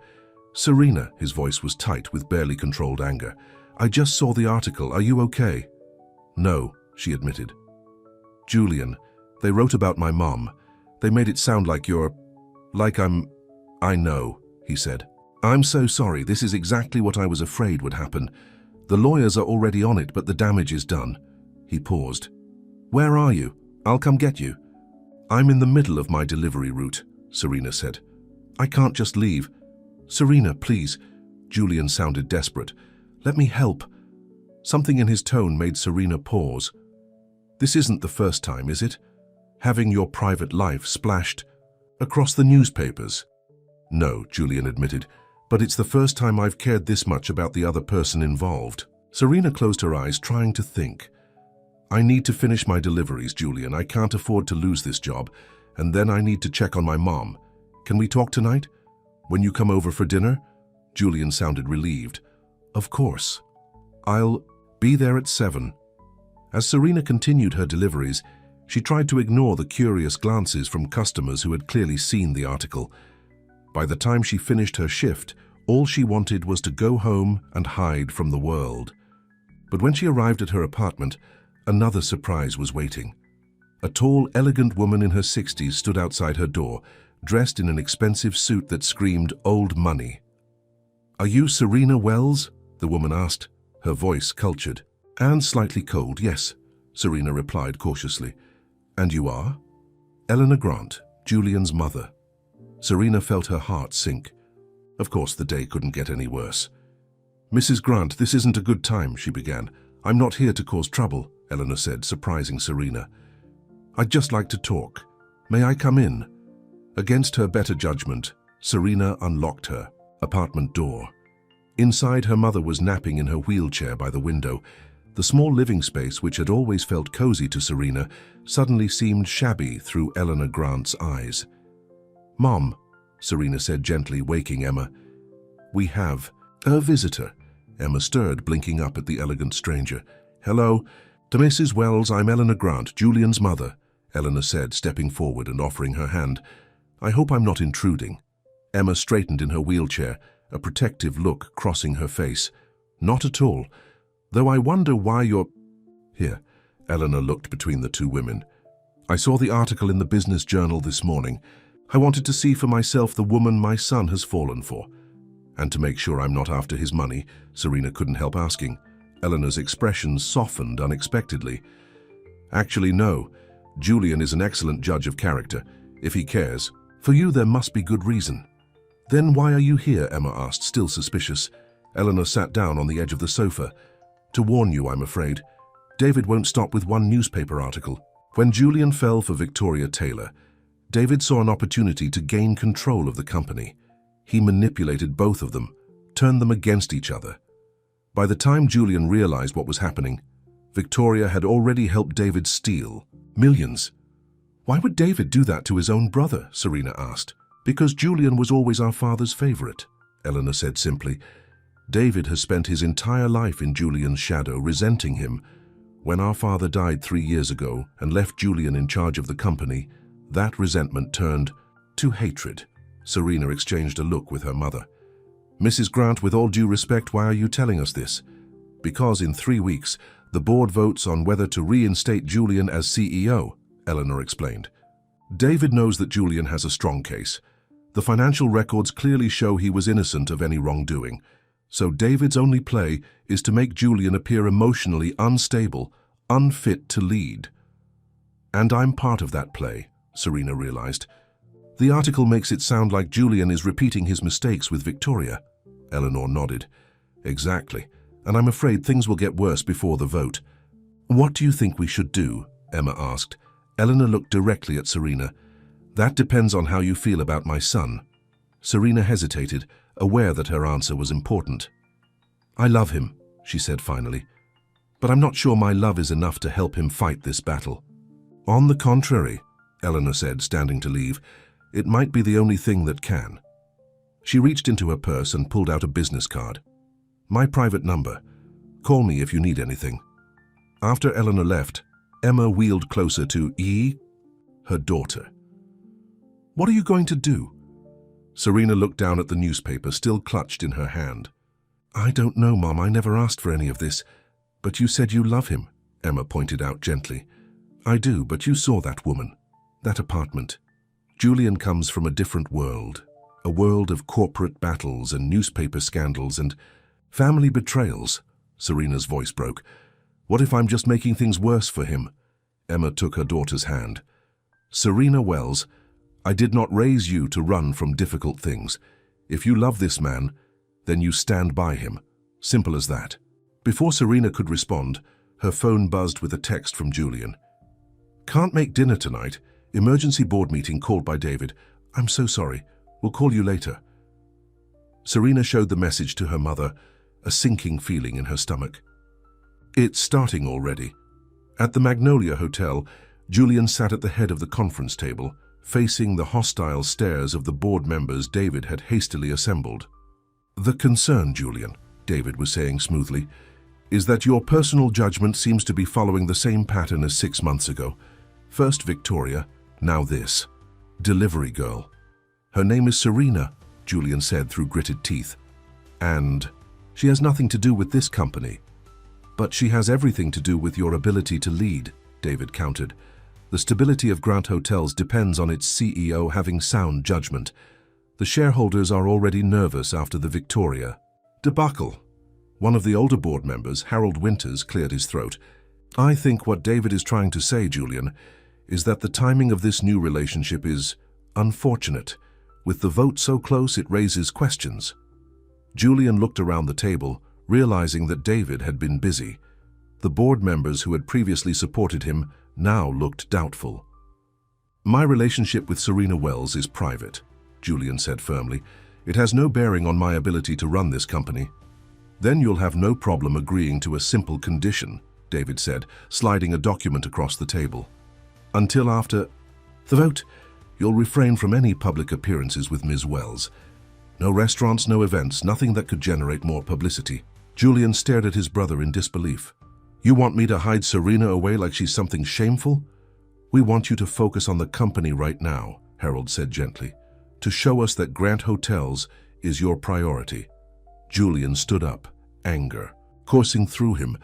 "Serena," his voice was tight with barely controlled anger. "I just saw the article. Are you okay?" "No," she admitted. "Julian, they wrote about my mom. They made it sound like you're... I know," he said. "I'm so sorry. This is exactly what I was afraid would happen. The lawyers are already on it, but the damage is done." He paused. "Where are you? I'll come get you." "I'm in the middle of my delivery route," Serena said. "I can't just leave." "Serena, please." Julian sounded desperate. "Let me help." Something in his tone made Serena pause. "This isn't the first time, is it? Having your private life splashed across the newspapers?" "No," Julian admitted. but it's the first time I've cared this much about the other person involved. Serena closed her eyes, trying to think. I need to finish my deliveries, Julian. I can't afford to lose this job. And then I need to check on my mom. Can we talk tonight? When you come over for dinner? Julian sounded relieved. Of course. I'll be there at 7. As Serena continued her deliveries, she tried to ignore the curious glances from customers who had clearly seen the article. By the time she finished her shift, all she wanted was to go home and hide from the world. But when she arrived at her apartment, another surprise was waiting. A tall, elegant woman in her 60s stood outside her door, dressed in an expensive suit that screamed old money. "Are you Serena Wells?" the woman asked, her voice cultured. "And slightly cold, yes," Serena replied cautiously. "And you are?" "Eleanor Grant, Julian's mother." Serena felt her heart sink. Of course, the day couldn't get any worse. "Mrs. Grant, this isn't a good time," she began. "I'm not here to cause trouble," Eleanor said, surprising Serena. "I'd just like to talk. May I come in?" Against her better judgment, Serena unlocked her apartment door. Inside, her mother was napping in her wheelchair by the window. The small living space, which had always felt cozy to Serena, suddenly seemed shabby through Eleanor Grant's eyes. "Mom," Serena said gently, waking Emma. "We have a visitor." Emma stirred, blinking up at the elegant stranger. "Hello, to Mrs. Wells, I'm Eleanor Grant, Julian's mother," Eleanor said, stepping forward and offering her hand. "I hope I'm not intruding." Emma straightened in her wheelchair, a protective look crossing her face. "Not at all. Though I wonder why you're here." Eleanor looked between the two women. "I saw the article in the Business Journal this morning. I wanted to see for myself the woman my son has fallen for. And to make sure I'm not after his money," Serena couldn't help asking. Eleanor's expression softened unexpectedly. "Actually, no. Julian is an excellent judge of character. If he cares, for you there must be good reason." "Then why are you here?" Emma asked, still suspicious. Eleanor sat down on the edge of the sofa. "To warn you, I'm afraid. David won't stop with one newspaper article. When Julian fell for Victoria Taylor, David saw an opportunity to gain control of the company. He manipulated both of them, turned them against each other. By the time Julian realized what was happening, Victoria had already helped David steal millions. "Why would David do that to his own brother?" Serena asked. "Because Julian was always our father's favorite," Eleanor said simply. "David has spent his entire life in Julian's shadow, resenting him. When our father died 3 years ago and left Julian in charge of the company, that resentment turned to hatred." Serena exchanged a look with her mother. "Mrs. Grant, with all due respect, why are you telling us this?" "Because in 3 weeks, the board votes on whether to reinstate Julian as CEO, Eleanor explained. "David knows that Julian has a strong case. The financial records clearly show he was innocent of any wrongdoing. So David's only play is to make Julian appear emotionally unstable, unfit to lead. And I'm part of that play," Serena realized. "The article makes it sound like Julian is repeating his mistakes with Victoria." Eleanor nodded. "Exactly. And I'm afraid things will get worse before the vote." "What do you think we should do?" Emma asked. Eleanor looked directly at Serena. "That depends on how you feel about my son." Serena hesitated, aware that her answer was important. "I love him," she said finally. "But I'm not sure my love is enough to help him fight this battle." "On the contrary," Eleanor said, standing to leave, "it might be the only thing that can." She reached into her purse and pulled out a business card. "My private number. Call me if you need anything." After Eleanor left, Emma wheeled closer to her daughter. "What are you going to do?" Serena looked down at the newspaper, still clutched in her hand. "I don't know, Mom. I never asked for any of this. But you said you love him," Emma pointed out gently. "I do, but you saw that woman, that apartment. Julian comes from a different world, a world of corporate battles and newspaper scandals and family betrayals." Serena's voice broke. "What if I'm just making things worse for him?" Emma took her daughter's hand. "Serena Wells, I did not raise you to run from difficult things. If you love this man, then you stand by him. Simple as that." Before Serena could respond, her phone buzzed with a text from Julian. "Can't make dinner tonight. Emergency board meeting called by David. I'm so sorry. We'll call you later." Serena showed the message to her mother, a sinking feeling in her stomach. It's starting already. At the Magnolia Hotel, Julian sat at the head of the conference table, facing the hostile stares of the board members David had hastily assembled. "The concern, Julian," David was saying smoothly, "is that your personal judgment seems to be following the same pattern as 6 months ago. First Victoria, now this. Delivery girl. Her name is Serena," Julian said through gritted teeth. "And she has nothing to do with this company." "But she has everything to do with your ability to lead," David countered. "The stability of Grant Hotels depends on its CEO having sound judgment. The shareholders are already nervous after the Victoria debacle." One of the older board members, Harold Winters, cleared his throat. "I think what David is trying to say, Julian, is that the timing of this new relationship is unfortunate. With the vote so close, it raises questions." Julian looked around the table, realizing that David had been busy. The board members who had previously supported him now looked doubtful. "My relationship with Serena Wells is private," Julian said firmly. "It has no bearing on my ability to run this company." "Then you'll have no problem agreeing to a simple condition," David said, sliding a document across the table. "Until after the vote, you'll refrain from any public appearances with Ms. Wells. No restaurants, no events, nothing that could generate more publicity." Julian stared at his brother in disbelief. "You want me to hide Serena away like she's something shameful?" "We want you to focus on the company right now," Harold said gently, "to show us that Grant Hotels is your priority." Julian stood up, anger coursing through him.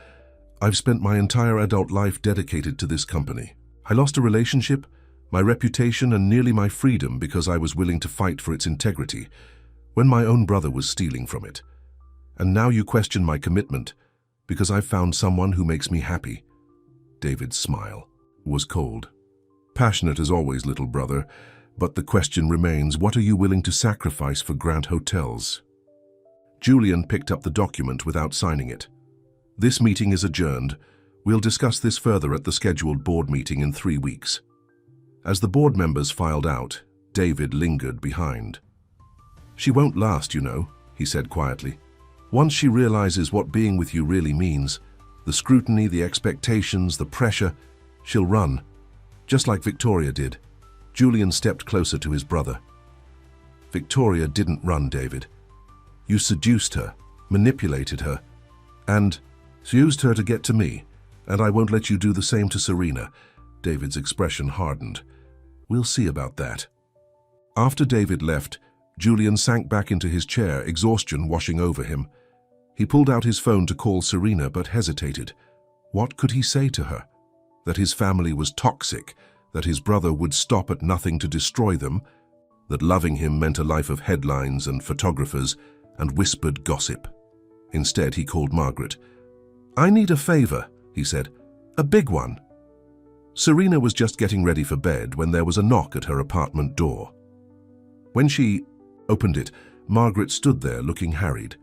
"I've spent my entire adult life dedicated to this company. I lost a relationship, my reputation, and nearly my freedom because I was willing to fight for its integrity, when my own brother was stealing from it. And now you question my commitment because I've found someone who makes me happy." David's smile was cold. "Passionate as always, little brother, but the question remains, what are you willing to sacrifice for Grant Hotels?" Julian picked up the document without signing it. "This meeting is adjourned. We'll discuss this further at the scheduled board meeting in 3 weeks." As the board members filed out, David lingered behind. "She won't last, you know," he said quietly. "Once she realizes what being with you really means, the scrutiny, the expectations, the pressure, she'll run, just like Victoria did." Julian stepped closer to his brother. "Victoria didn't run, David. You seduced her, manipulated her, and used her to get to me, and I won't let you do the same to Serena." David's expression hardened. "We'll see about that." After David left, Julian sank back into his chair, exhaustion washing over him. He pulled out his phone to call Serena, but hesitated. What could he say to her? That his family was toxic, that his brother would stop at nothing to destroy them, that loving him meant a life of headlines and photographers and whispered gossip. Instead, he called Margaret. "I need a favor," he said. "A big one." Serena was just getting ready for bed when there was a knock at her apartment door. When she opened it, Margaret stood there looking harried.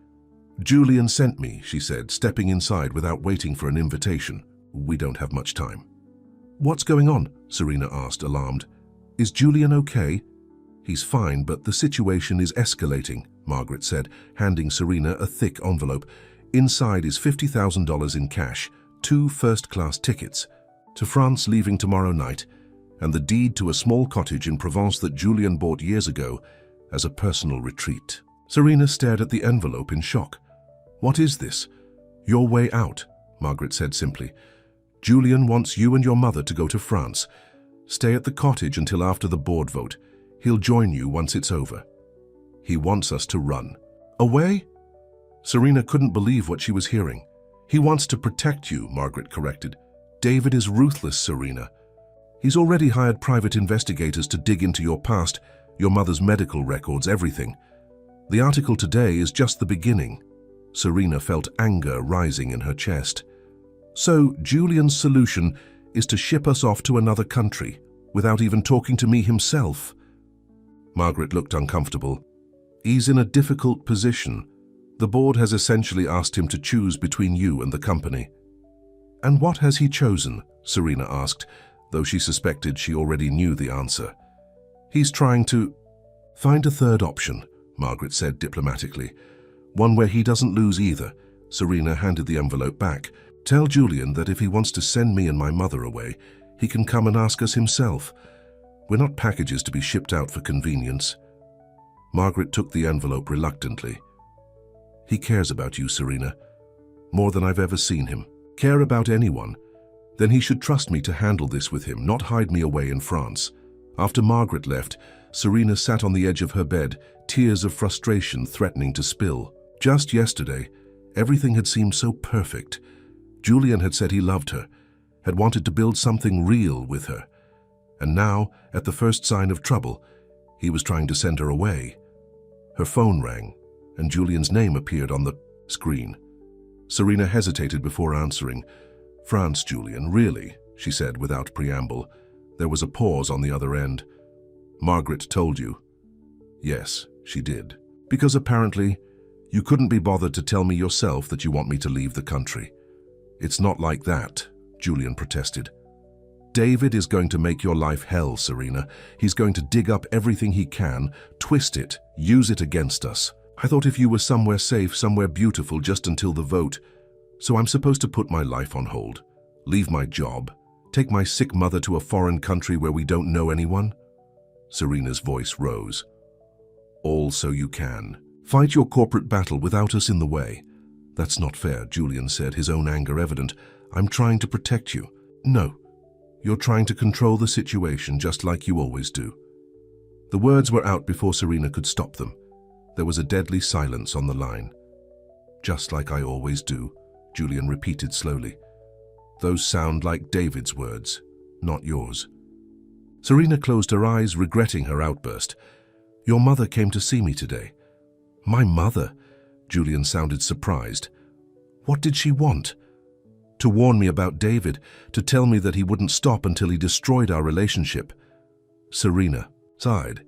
"Julian sent me," she said, stepping inside without waiting for an invitation. "We don't have much time." "What's going on?" Serena asked, alarmed. "Is Julian okay?" "He's fine, but the situation is escalating," Margaret said, handing Serena a thick envelope. "Inside is $50,000 in cash, 2 first-class tickets to France leaving tomorrow night, and the deed to a small cottage in Provence that Julian bought years ago as a personal retreat." Serena stared at the envelope in shock. "What is this?" "Your way out," Margaret said simply. "Julian wants you and your mother to go to France. Stay at the cottage until after the board vote. He'll join you once it's over. He wants us to run." "Away?" Serena couldn't believe what she was hearing. "He wants to protect you," Margaret corrected. "David is ruthless, Serena. He's already hired private investigators to dig into your past, your mother's medical records, everything. The article today is just the beginning." Serena felt anger rising in her chest. "So Julian's solution is to ship us off to another country, without even talking to me himself?" Margaret looked uncomfortable. "He's in a difficult position. The board has essentially asked him to choose between you and the company." "And what has he chosen?" Serena asked, though she suspected she already knew the answer. "He's trying to find a third option," Margaret said diplomatically. One where he doesn't lose either. Serena handed the envelope back. Tell Julian that if he wants to send me and my mother away, he can come and ask us himself. We're not packages to be shipped out for convenience. Margaret took the envelope reluctantly. He cares about you, Serena. More than I've ever seen him. Care about anyone. Then he should trust me to handle this with him, not hide me away in France. After Margaret left, Serena sat on the edge of her bed, tears of frustration threatening to spill. Just yesterday, everything had seemed so perfect. Julian had said he loved her, had wanted to build something real with her. And now, at the first sign of trouble, he was trying to send her away. Her phone rang, and Julian's name appeared on the screen. Serena hesitated before answering. France, Julian, really, she said without preamble. There was a pause on the other end. Margaret told you. Yes, she did. Because apparently, you couldn't be bothered to tell me yourself that you want me to leave the country. It's not like that, Julian protested. David is going to make your life hell, Serena. He's going to dig up everything he can, twist it, use it against us. I thought if you were somewhere safe, somewhere beautiful just until the vote. So I'm supposed to put my life on hold, leave my job, take my sick mother to a foreign country where we don't know anyone? Serena's voice rose. All so you can. Fight your corporate battle without us in the way. That's not fair, Julian said, his own anger evident. I'm trying to protect you. No, you're trying to control the situation just like you always do. The words were out before Serena could stop them. There was a deadly silence on the line. Just like I always do, Julian repeated slowly. Those sound like David's words, not yours. Serena closed her eyes, regretting her outburst. Your mother came to see me today. My mother? Julian sounded surprised. What did she want? To warn me about David, to tell me that he wouldn't stop until he destroyed our relationship. Serena sighed.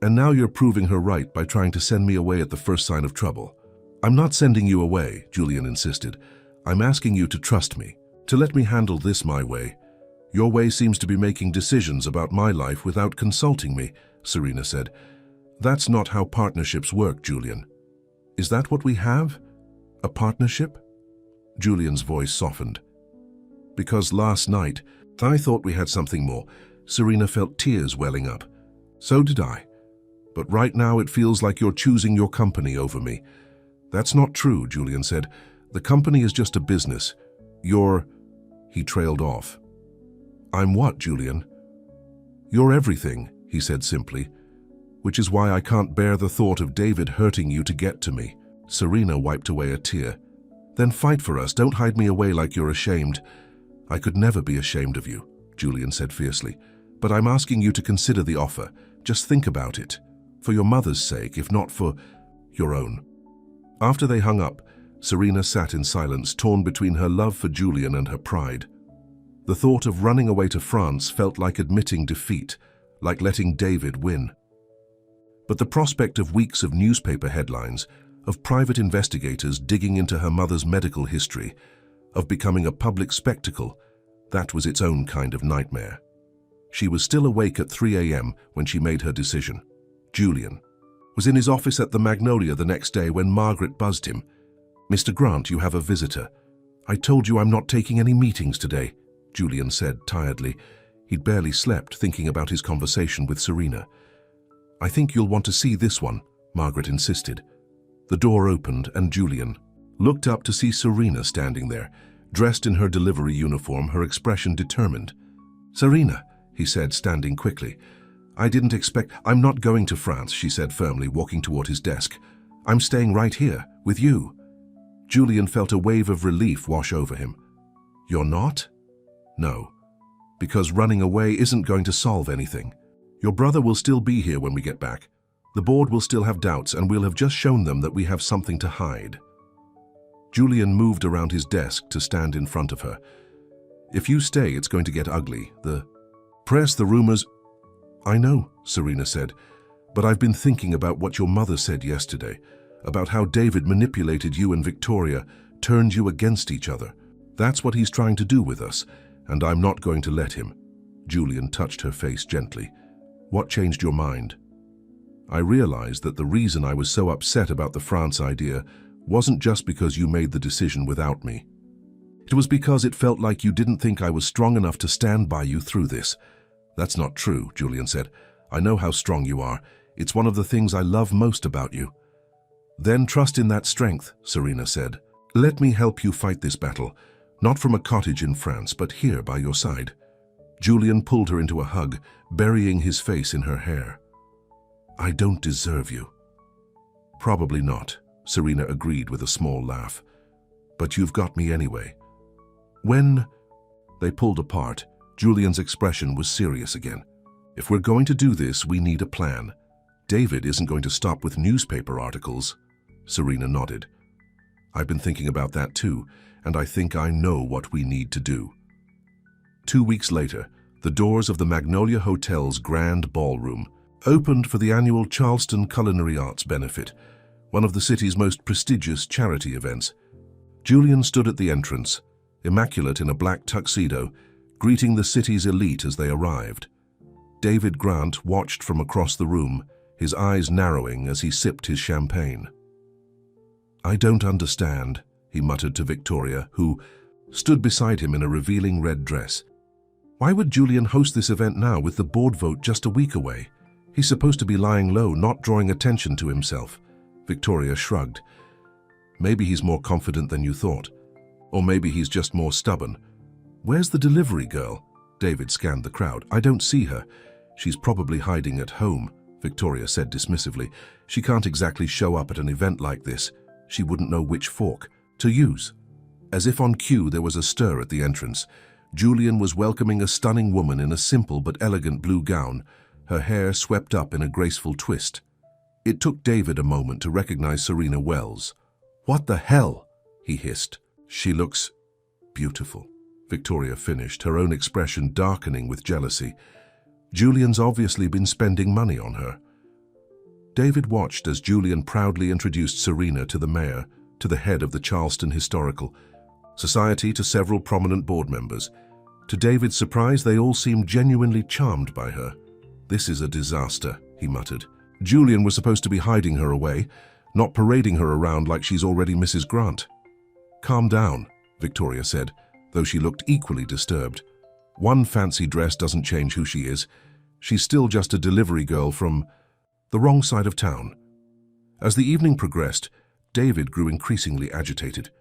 And now you're proving her right by trying to send me away at the first sign of trouble. I'm not sending you away, Julian insisted. I'm asking you to trust me, to let me handle this my way. Your way seems to be making decisions about my life without consulting me, Serena said. That's not how partnerships work, Julian. Is that what we have? A partnership? Julian's voice softened. Because last night, I thought we had something more. Serena felt tears welling up. So did I. But right now it feels like you're choosing your company over me. That's not true, Julian said. The company is just a business. He trailed off. I'm what, Julian? You're everything, he said simply. Which is why I can't bear the thought of David hurting you to get to me. Serena wiped away a tear. Then fight for us, don't hide me away like you're ashamed. I could never be ashamed of you, Julian said fiercely. But I'm asking you to consider the offer. Just think about it. For your mother's sake, if not for your own. After they hung up, Serena sat in silence, torn between her love for Julian and her pride. The thought of running away to France felt like admitting defeat, like letting David win. But the prospect of weeks of newspaper headlines, of private investigators digging into her mother's medical history, of becoming a public spectacle, that was its own kind of nightmare. She was still awake at 3 a.m. when she made her decision. Julian was in his office at the Magnolia the next day when Margaret buzzed him. Mr. Grant, you have a visitor. I told you I'm not taking any meetings today, Julian said tiredly. He'd barely slept thinking about his conversation with Serena. I think you'll want to see this one, Margaret insisted. The door opened and Julian looked up to see Serena standing there, dressed in her delivery uniform, her expression determined. Serena, he said, standing quickly. I didn't expect— I'm not going to France, she said firmly, walking toward his desk. I'm staying right here, with you. Julian felt a wave of relief wash over him. You're not? No. Because running away isn't going to solve anything. Your brother will still be here when we get back. The board will still have doubts, and we'll have just shown them that we have something to hide. Julian moved around his desk to stand in front of her. If you stay, it's going to get ugly. The press, the rumors— I know, Serena said, but I've been thinking about what your mother said yesterday, about how David manipulated you and Victoria, turned you against each other. That's what he's trying to do with us, and I'm not going to let him. Julian touched her face gently. What changed your mind? I realized that the reason I was so upset about the France idea wasn't just because you made the decision without me. It was because it felt like you didn't think I was strong enough to stand by you through this. That's not true, Julian said. I know how strong you are. It's one of the things I love most about you. Then trust in that strength, Serena said. Let me help you fight this battle, not from a cottage in France, but here by your side. Julian pulled her into a hug, burying his face in her hair. I don't deserve you. Probably not, Serena agreed with a small laugh. But you've got me anyway. When they pulled apart, Julian's expression was serious again. If we're going to do this, we need a plan. David isn't going to stop with newspaper articles. Serena nodded. I've been thinking about that too, and I think I know what we need to do. 2 weeks later, the doors of the Magnolia Hotel's grand ballroom opened for the annual Charleston Culinary Arts Benefit, one of the city's most prestigious charity events. Julian stood at the entrance, immaculate in a black tuxedo, greeting the city's elite as they arrived. David Grant watched from across the room, his eyes narrowing as he sipped his champagne. I don't understand, he muttered to Victoria, who stood beside him in a revealing red dress. Why would Julian host this event now with the board vote just a week away? He's supposed to be lying low, not drawing attention to himself. Victoria shrugged. Maybe he's more confident than you thought. Or maybe he's just more stubborn. Where's the delivery girl? David scanned the crowd. I don't see her. She's probably hiding at home, Victoria said dismissively. She can't exactly show up at an event like this. She wouldn't know which fork to use. As if on cue, there was a stir at the entrance. Julian was welcoming a stunning woman in a simple but elegant blue gown, her hair swept up in a graceful twist. It took David a moment to recognize Serena Wells. What the hell? He hissed. She looks beautiful, Victoria finished, her own expression darkening with jealousy. Julian's obviously been spending money on her. David watched as Julian proudly introduced Serena to the mayor, to the head of the Charleston Historical Society, to several prominent board members. To David's surprise, they all seemed genuinely charmed by her. This is a disaster, he muttered. Julian was supposed to be hiding her away, not parading her around like she's already Mrs. Grant. Calm down, Victoria said, though she looked equally disturbed. One fancy dress doesn't change who she is. She's still just a delivery girl from the wrong side of town. As the evening progressed, David grew increasingly agitated.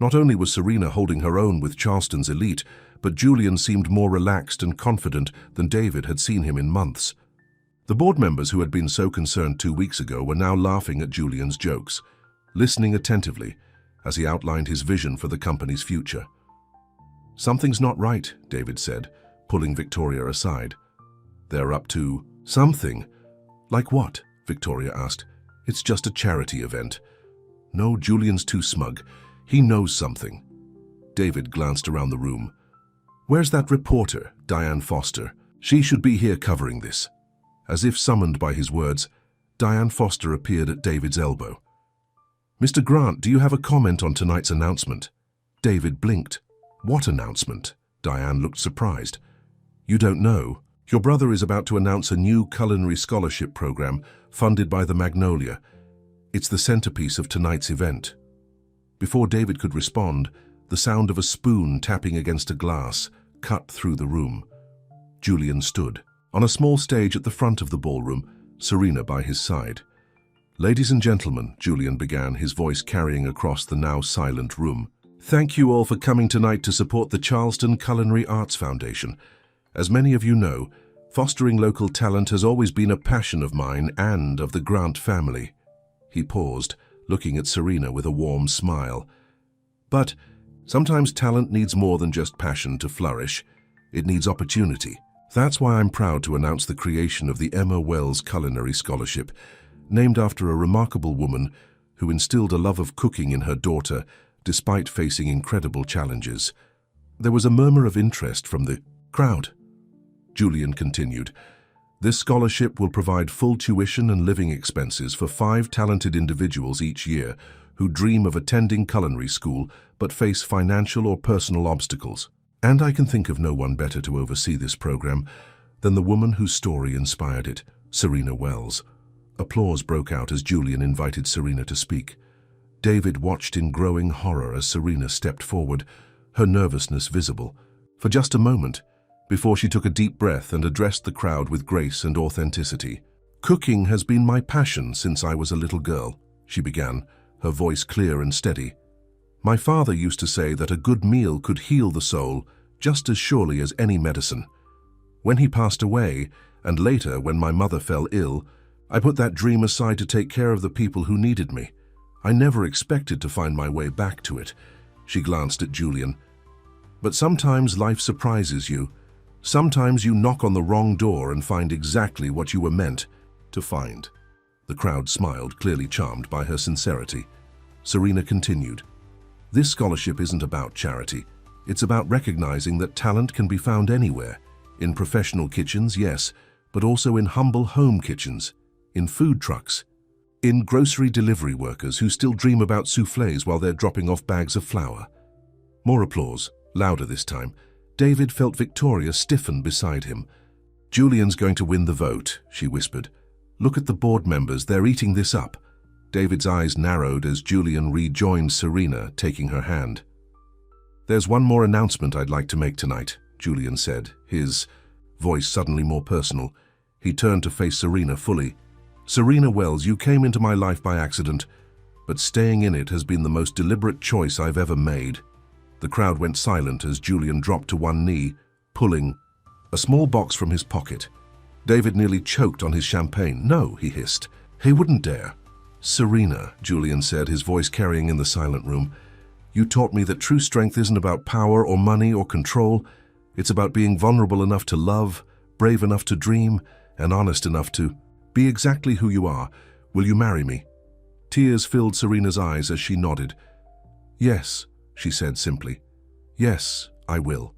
Not only was Serena holding her own with Charleston's elite, but Julian seemed more relaxed and confident than David had seen him in months. The board members who had been so concerned 2 weeks ago were now laughing at Julian's jokes, listening attentively as he outlined his vision for the company's future. Something's not right, David said, pulling Victoria aside. They're up to something. Like what? Victoria asked. It's just a charity event. No, Julian's too smug. He knows something. David glanced around the room. Where's that reporter, Diane Foster? She should be here covering this. As if summoned by his words, Diane Foster appeared at David's elbow. Mr. Grant, do you have a comment on tonight's announcement? David blinked. What announcement? Diane looked surprised. You don't know. Your brother is about to announce a new culinary scholarship program funded by the Magnolia. It's the centerpiece of tonight's event. Before David could respond, the sound of a spoon tapping against a glass cut through the room. Julian stood. On a small stage at the front of the ballroom, Serena by his side. Ladies and gentlemen, Julian began, his voice carrying across the now silent room. Thank you all for coming tonight to support the Charleston Culinary Arts Foundation. As many of you know, fostering local talent has always been a passion of mine and of the Grant family. He paused, looking at Serena with a warm smile. But sometimes talent needs more than just passion to flourish. It needs opportunity. That's why I'm proud to announce the creation of the Emma Wells Culinary Scholarship, named after a remarkable woman who instilled a love of cooking in her daughter despite facing incredible challenges. There was a murmur of interest from the crowd. Julian continued, this scholarship will provide full tuition and living expenses for 5 talented individuals each year who dream of attending culinary school but face financial or personal obstacles. And I can think of no one better to oversee this program than the woman whose story inspired it, Serena Wells. Applause broke out as Julian invited Serena to speak. David watched in growing horror as Serena stepped forward, her nervousness visible, for just a moment, before she took a deep breath and addressed the crowd with grace and authenticity. "Cooking has been my passion since I was a little girl," she began, her voice clear and steady. "My father used to say that a good meal could heal the soul just as surely as any medicine. When he passed away, and later when my mother fell ill, I put that dream aside to take care of the people who needed me. I never expected to find my way back to it." She glanced at Julian. "But sometimes life surprises you. Sometimes you knock on the wrong door and find exactly what you were meant to find." The crowd smiled, clearly charmed by her sincerity. Serena continued, "This scholarship isn't about charity. It's about recognizing that talent can be found anywhere. In professional kitchens, yes, but also in humble home kitchens, in food trucks, in grocery delivery workers who still dream about soufflés while they're dropping off bags of flour." More applause, louder this time. David felt Victoria stiffen beside him. "Julian's going to win the vote," she whispered. "Look at the board members, they're eating this up." David's eyes narrowed as Julian rejoined Serena, taking her hand. "There's one more announcement I'd like to make tonight," Julian said, his voice suddenly more personal. He turned to face Serena fully. "Serena Wells, you came into my life by accident, but staying in it has been the most deliberate choice I've ever made." The crowd went silent as Julian dropped to one knee, pulling a small box from his pocket. David nearly choked on his champagne. "No," he hissed. "He wouldn't dare." "Serena," Julian said, his voice carrying in the silent room, "you taught me that true strength isn't about power or money or control. It's about being vulnerable enough to love, brave enough to dream, and honest enough to be exactly who you are. Will you marry me?" Tears filled Serena's eyes as she nodded. "Yes," she said simply. "Yes, I will."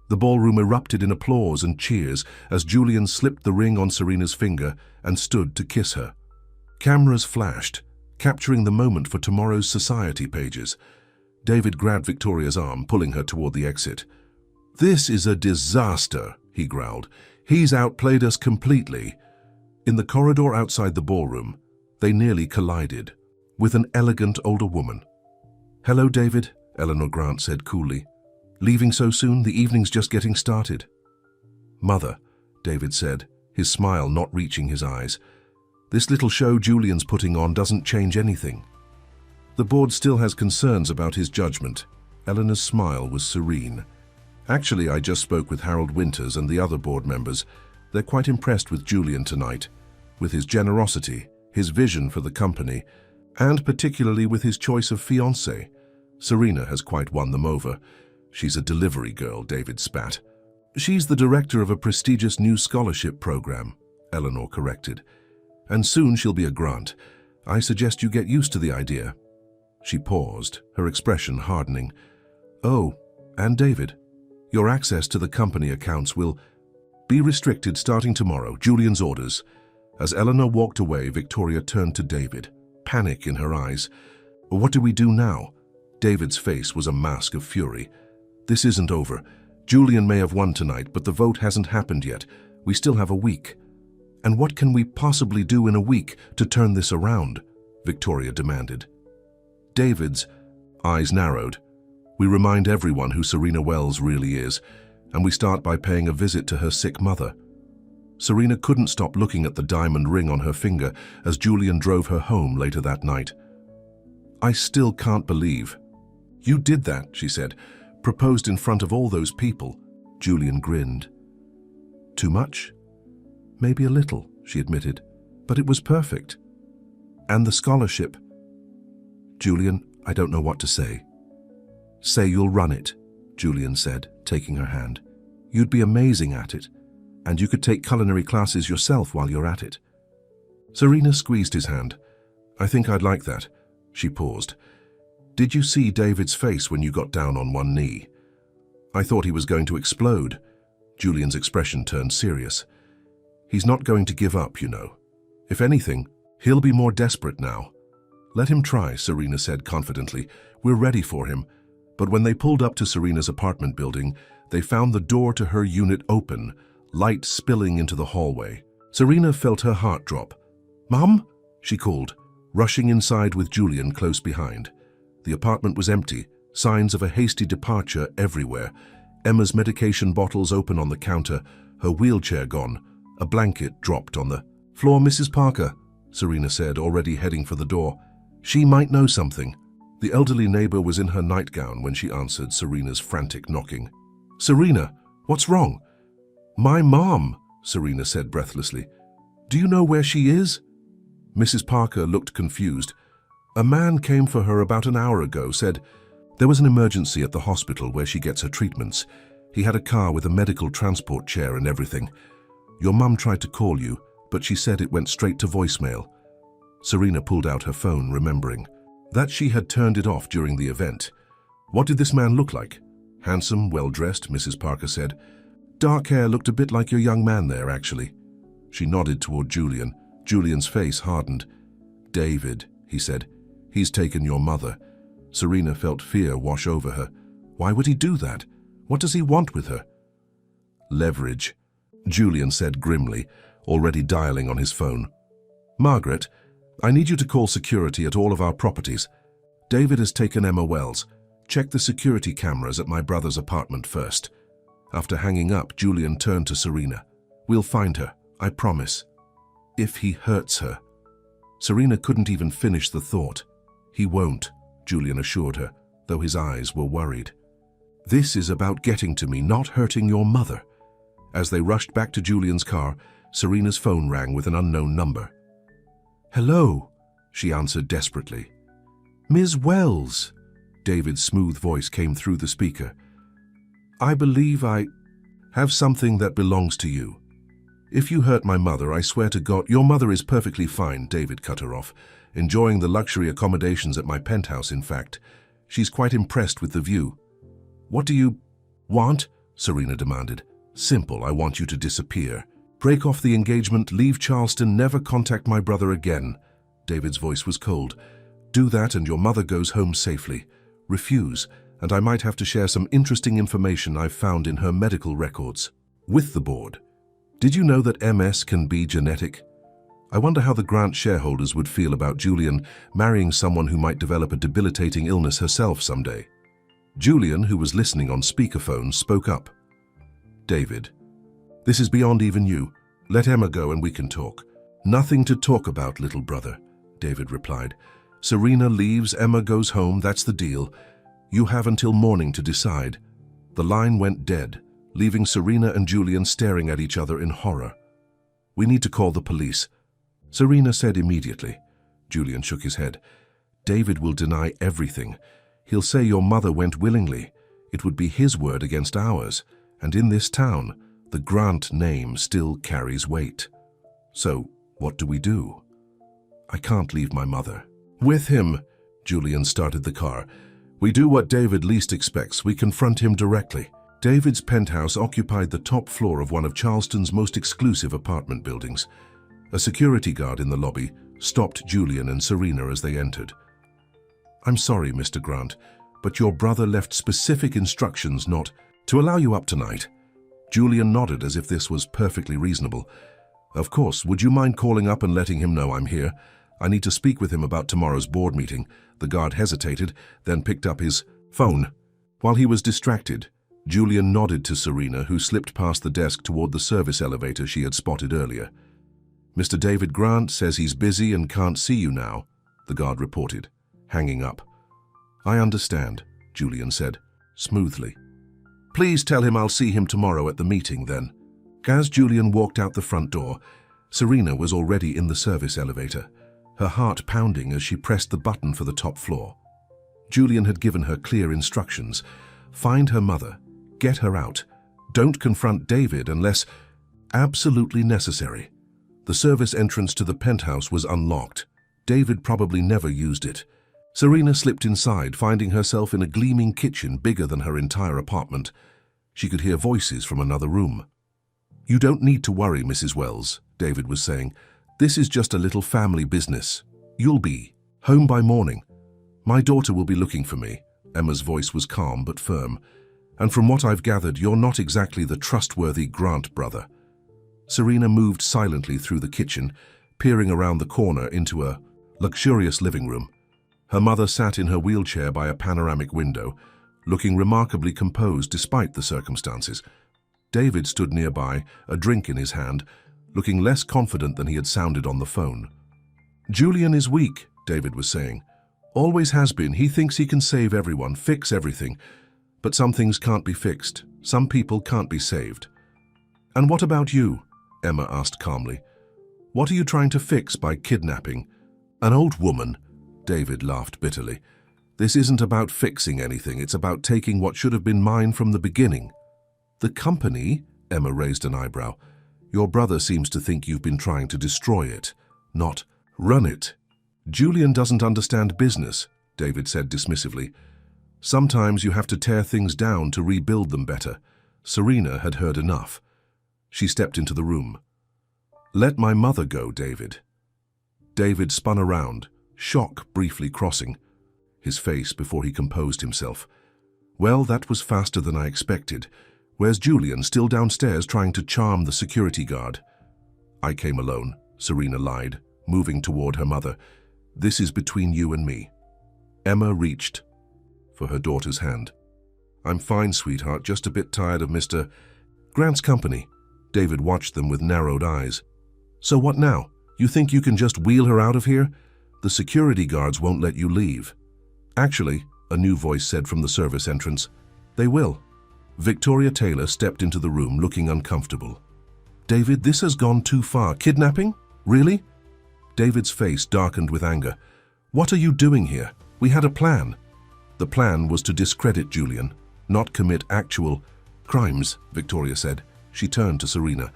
The ballroom erupted in applause and cheers as Julian slipped the ring on Serena's finger and stood to kiss her. Cameras flashed, capturing the moment for tomorrow's society pages. David grabbed Victoria's arm, pulling her toward the exit. "This is a disaster," he growled. "He's outplayed us completely." In the corridor outside the ballroom, they nearly collided, with an elegant older woman. "Hello, David," Eleanor Grant said coolly. "Leaving so soon? The evening's just getting started." "Mother," David said, his smile not reaching his eyes. "This little show Julian's putting on doesn't change anything. The board still has concerns about his judgment." Eleanor's smile was serene. "Actually, I just spoke with Harold Winters and the other board members. They're quite impressed with Julian tonight, with his generosity, his vision for the company, and particularly with his choice of fiancé. Serena has quite won them over." "She's a delivery girl," David spat. "She's the director of a prestigious new scholarship program," Eleanor corrected. "And soon she'll be a grant. I suggest you get used to the idea." She paused, her expression hardening. "Oh, and David, your access to the company accounts will be restricted starting tomorrow, Julian's orders." As Eleanor walked away, Victoria turned to David, panic in her eyes. "What do we do now?" David's face was a mask of fury. "This isn't over. Julian may have won tonight, but the vote hasn't happened yet. We still have a week." "And what can we possibly do in a week to turn this around?" Victoria demanded. David's eyes narrowed. "We remind everyone who Serena Wells really is, and we start by paying a visit to her sick mother." Serena couldn't stop looking at the diamond ring on her finger as Julian drove her home later that night. "I still can't believe you did that," she said. "Proposed in front of all those people." Julian grinned. "Too much?" "Maybe a little," she admitted, "but it was perfect. And the scholarship." "Julian, I don't know what to say." "Say you'll run it," Julian said, taking her hand. "You'd be amazing at it, and you could take culinary classes yourself while you're at it." Serena squeezed his hand. "I think I'd like that." She paused. "Did you see David's face when you got down on one knee? I thought he was going to explode." Julian's expression turned serious. "He's not going to give up, you know. If anything, he'll be more desperate now." "Let him try," Serena said confidently. "We're ready for him." But when they pulled up to Serena's apartment building, they found the door to her unit open, light spilling into the hallway. Serena felt her heart drop. "Mum?" she called, rushing inside with Julian close behind. The apartment was empty, signs of a hasty departure everywhere. Emma's medication bottles open on the counter, her wheelchair gone, a blanket dropped on the floor. "Mrs. Parker," Serena said, already heading for the door. "She might know something." The elderly neighbor was in her nightgown when she answered Serena's frantic knocking. "Serena, what's wrong?" "My mom," Serena said breathlessly. "Do you know where she is?" Mrs. Parker looked confused. "A man came for her about an hour ago, said there was an emergency at the hospital where she gets her treatments. He had a car with a medical transport chair and everything. Your mum tried to call you, but she said it went straight to voicemail." Serena pulled out her phone, remembering that she had turned it off during the event. "What did this man look like?" "Handsome, well-dressed," Mrs. Parker said. "Dark hair, looked a bit like your young man there, actually." She nodded toward Julian. Julian's face hardened. "David," he said. "He's taken your mother." Serena felt fear wash over her. Why would he do that? What does he want with her? "Leverage," Julian said grimly, already dialing on his phone. "Margaret, I need you to call security at all of our properties. David has taken Emma Wells. Check the security cameras at my brother's apartment first." After hanging up, Julian turned to Serena. "We'll find her, I promise. If he hurts her." Serena couldn't even finish the thought. "He won't," Julian assured her, though his eyes were worried. "This is about getting to me, not hurting your mother." As they rushed back to Julian's car, Serena's phone rang with an unknown number. "Hello," she answered desperately. "Ms. Wells," David's smooth voice came through the speaker. "I believe I have something that belongs to you. If you hurt my mother, I swear to God—" "Your mother is perfectly fine," David cut her off. "Enjoying the luxury accommodations at my penthouse, in fact. She's quite impressed with the view." "What do you want?" Serena demanded. "Simple, I want you to disappear. Break off the engagement, leave Charleston, never contact my brother again." David's voice was cold. "Do that and your mother goes home safely. Refuse, and I might have to share some interesting information I've found in her medical records with the board. Did you know that MS can be genetic? I wonder how the Grant shareholders would feel about Julian marrying someone who might develop a debilitating illness herself someday." Julian, who was listening on speakerphone, spoke up. "David, this is beyond even you. Let Emma go and we can talk." "Nothing to talk about, little brother," David replied. "Serena leaves, Emma goes home, that's the deal. You have until morning to decide." The line went dead, leaving Serena and Julian staring at each other in horror. "We need to call the police," Serena said immediately. Julian shook his head. "David will deny everything. He'll say your mother went willingly. It would be his word against ours. And in this town, the Grant name still carries weight. So, what do we do?" "I can't leave my mother." "With him," Julian started the car. "We do what David least expects. We confront him directly." David's penthouse occupied the top floor of one of Charleston's most exclusive apartment buildings. A security guard in the lobby stopped Julian and Serena as they entered. "I'm sorry, Mr. Grant, but your brother left specific instructions not to allow you up tonight." Julian nodded as if this was perfectly reasonable. "Of course, would you mind calling up and letting him know I'm here? I need to speak with him about tomorrow's board meeting." The guard hesitated, then picked up his phone. While he was distracted, Julian nodded to Serena, who slipped past the desk toward the service elevator she had spotted earlier. "Mr. David Grant says he's busy and can't see you now," the guard reported, hanging up. "I understand," Julian said, smoothly. "Please tell him I'll see him tomorrow at the meeting, then." As Julian walked out the front door, Serena was already in the service elevator, her heart pounding as she pressed the button for the top floor. Julian had given her clear instructions. Find her mother, get her out. Don't confront David unless absolutely necessary. The service entrance to the penthouse was unlocked. David probably never used it. Serena slipped inside, finding herself in a gleaming kitchen bigger than her entire apartment. She could hear voices from another room. "You don't need to worry, Mrs. Wells," David was saying. "This is just a little family business. You'll be home by morning. My daughter will be looking for me." Emma's voice was calm but firm. "And from what I've gathered, you're not exactly the trustworthy Grant brother." Serena moved silently through the kitchen, peering around the corner into a luxurious living room. Her mother sat in her wheelchair by a panoramic window, looking remarkably composed despite the circumstances. David stood nearby, a drink in his hand, looking less confident than he had sounded on the phone. "Julian is weak," David was saying. "Always has been. He thinks he can save everyone, fix everything. But some things can't be fixed. Some people can't be saved." "And what about you?" Emma asked calmly. "What are you trying to fix by kidnapping an old woman?" David laughed bitterly. "This isn't about fixing anything. It's about taking what should have been mine from the beginning." "The company?" Emma raised an eyebrow. "Your brother seems to think you've been trying to destroy it, not run it." "Julian doesn't understand business," David said dismissively. "Sometimes you have to tear things down to rebuild them better." Serena had heard enough. She stepped into the room. "Let my mother go, David." David spun around, shock briefly crossing his face before he composed himself. "Well, that was faster than I expected. Where's Julian, still downstairs trying to charm the security guard?" "I came alone," Serena lied, moving toward her mother. "This is between you and me." Emma reached for her daughter's hand. "I'm fine, sweetheart, just a bit tired of Mr. Grant's company." David watched them with narrowed eyes. "So what now? You think you can just wheel her out of here? The security guards won't let you leave." "Actually," a new voice said from the service entrance, "they will." Victoria Taylor stepped into the room looking uncomfortable. "David, this has gone too far. Kidnapping? Really?" David's face darkened with anger. "What are you doing here? We had a plan." "The plan was to discredit Julian, not commit actual crimes," Victoria said. She turned to Serena.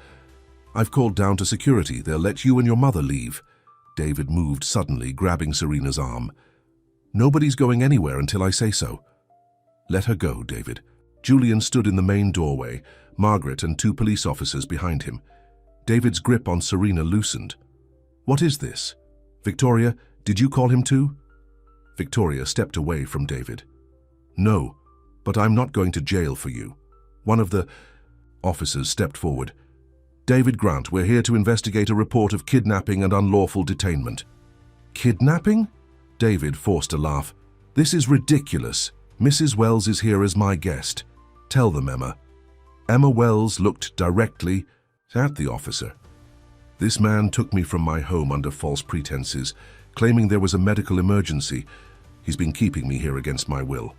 "I've called down to security. They'll let you and your mother leave." David moved suddenly, grabbing Serena's arm. "Nobody's going anywhere until I say so." "Let her go, David." Julian stood in the main doorway, Margaret and 2 police officers behind him. David's grip on Serena loosened. "What is this? Victoria, did you call him too?" Victoria stepped away from David. "No, but I'm not going to jail for you." One of the officers stepped forward. "David Grant, we're here to investigate a report of kidnapping and unlawful detainment." "Kidnapping?" David forced a laugh. "This is ridiculous. Mrs. Wells is here as my guest. Tell them, Emma." Emma Wells looked directly at the officer. "This man took me from my home under false pretenses, claiming there was a medical emergency. He's been keeping me here against my will."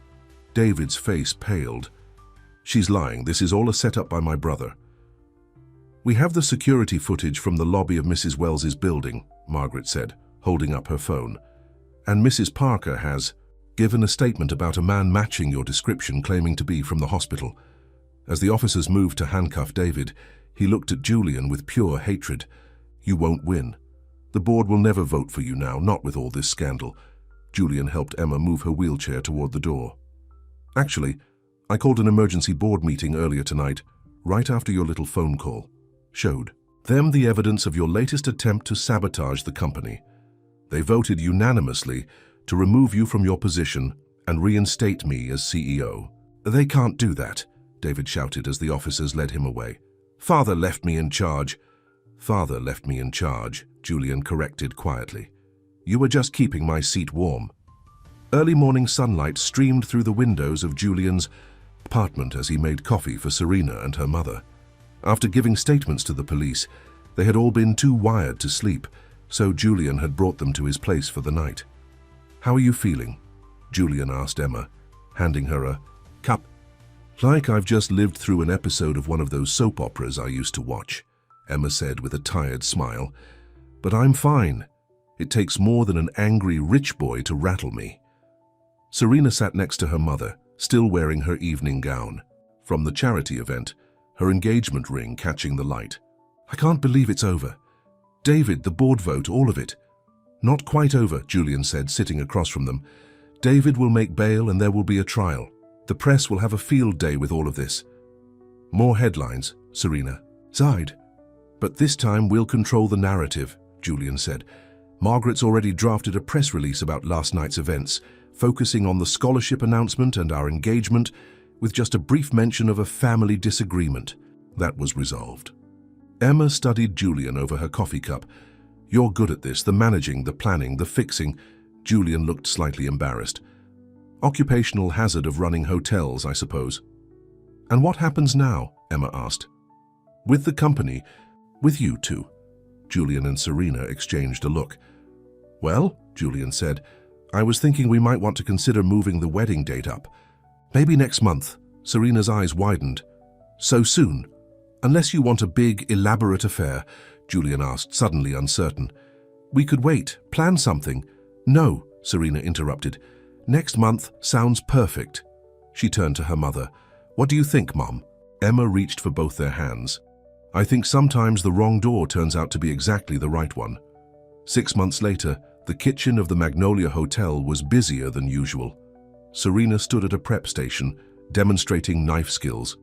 David's face paled. "She's lying. This is all a setup by my brother." "We have the security footage from the lobby of Mrs. Wells's building," Margaret said, holding up her phone. "And Mrs. Parker has given a statement about a man matching your description, claiming to be from the hospital." As the officers moved to handcuff David, he looked at Julian with pure hatred. "You won't win. The board will never vote for you now, not with all this scandal." Julian helped Emma move her wheelchair toward the door. "Actually, I called an emergency board meeting earlier tonight, right after your little phone call. Showed them the evidence of your latest attempt to sabotage the company. They voted unanimously to remove you from your position and reinstate me as CEO." "They can't do that," David shouted as the officers led him away. "Father left me in charge." "Father left me in charge," Julian corrected quietly. "You were just keeping my seat warm." Early morning sunlight streamed through the windows of Julian's apartment as he made coffee for Serena and her mother. After giving statements to the police, they had all been too wired to sleep, so Julian had brought them to his place for the night. "How are you feeling?" Julian asked Emma, handing her a cup. "Like I've just lived through an episode of one of those soap operas I used to watch," Emma said with a tired smile. "But I'm fine. It takes more than an angry rich boy to rattle me." Serena sat next to her mother, still wearing her evening gown. From the charity event, her engagement ring catching the light. "I can't believe it's over. David, the board vote, all of it." "Not quite over," Julian said, sitting across from them. "David will make bail and there will be a trial. The press will have a field day with all of this." "More headlines," Serena sighed. "But this time we'll control the narrative," Julian said. "Margaret's already drafted a press release about last night's events, focusing on the scholarship announcement and our engagement, with just a brief mention of a family disagreement. That was resolved." Emma studied Julian over her coffee cup. You're good at this, the managing, the planning, the fixing. Julian looked slightly embarrassed. Occupational hazard of running hotels, I suppose. And what happens now? Emma asked. With the company, with you two. Julian and Serena exchanged a look. Well, Julian said, I was thinking we might want to consider moving the wedding date up. Maybe next month. Serena's eyes widened. So soon? Unless you want a big, elaborate affair, Julian asked, suddenly uncertain. We could wait, plan something. No, Serena interrupted. Next month sounds perfect. She turned to her mother. What do you think, Mom? Emma reached for both their hands. I think sometimes the wrong door turns out to be exactly the right one. 6 months later, the kitchen of the Magnolia Hotel was busier than usual. Serena stood at a prep station, demonstrating knife skills.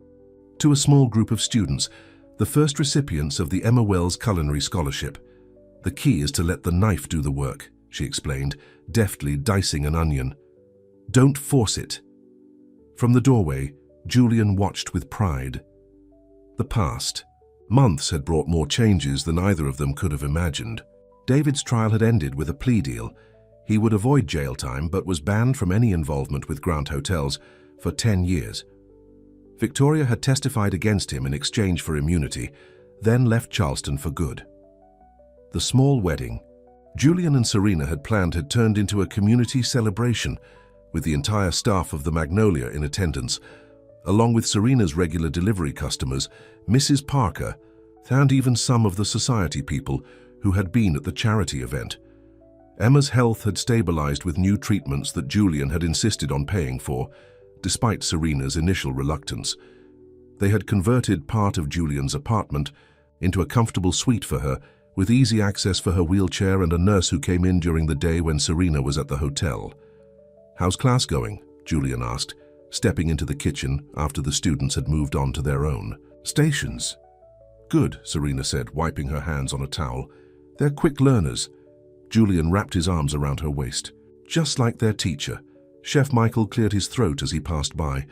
To a small group of students, the first recipients of the Emma Wells Culinary Scholarship. The key is to let the knife do the work, she explained, deftly dicing an onion. Don't force it. From the doorway, Julian watched with pride. The past. Months had brought more changes than either of them could have imagined. David's trial had ended with a plea deal. He would avoid jail time but was banned from any involvement with Grant Hotels for 10 years. Victoria had testified against him in exchange for immunity, then left Charleston for good. The small wedding Julian and Serena had planned had turned into a community celebration, with the entire staff of the Magnolia in attendance. Along with Serena's regular delivery customers, Mrs. Parker, and even some of the society people who had been at the charity event. Emma's health had stabilized with new treatments that Julian had insisted on paying for, despite Serena's initial reluctance. They had converted part of Julian's apartment into a comfortable suite for her, with easy access for her wheelchair and a nurse who came in during the day when Serena was at the hotel. How's class going? Julian asked, stepping into the kitchen after the students had moved on to their own stations. Good, Serena said, wiping her hands on a towel. They're quick learners. Julian wrapped his arms around her waist. Just like their teacher. Chef Michael cleared his throat as he passed by.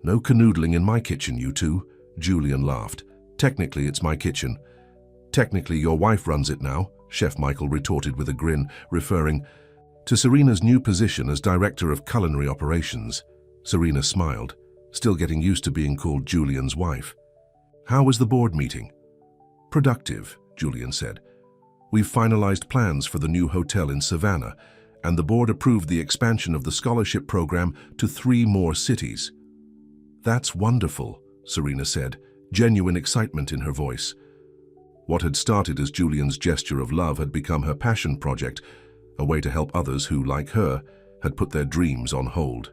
No canoodling in my kitchen, you two. Julian laughed. Technically, it's my kitchen. Technically, your wife runs it now, Chef Michael retorted with a grin, referring to Serena's new position as Director of Culinary Operations. Serena smiled, still getting used to being called Julian's wife. How was the board meeting? Productive, Julian said. We've finalized plans for the new hotel in Savannah, and the board approved the expansion of the scholarship program to 3 more cities. That's wonderful, Serena said, genuine excitement in her voice. What had started as Julian's gesture of love had become her passion project, a way to help others who, like her, had put their dreams on hold.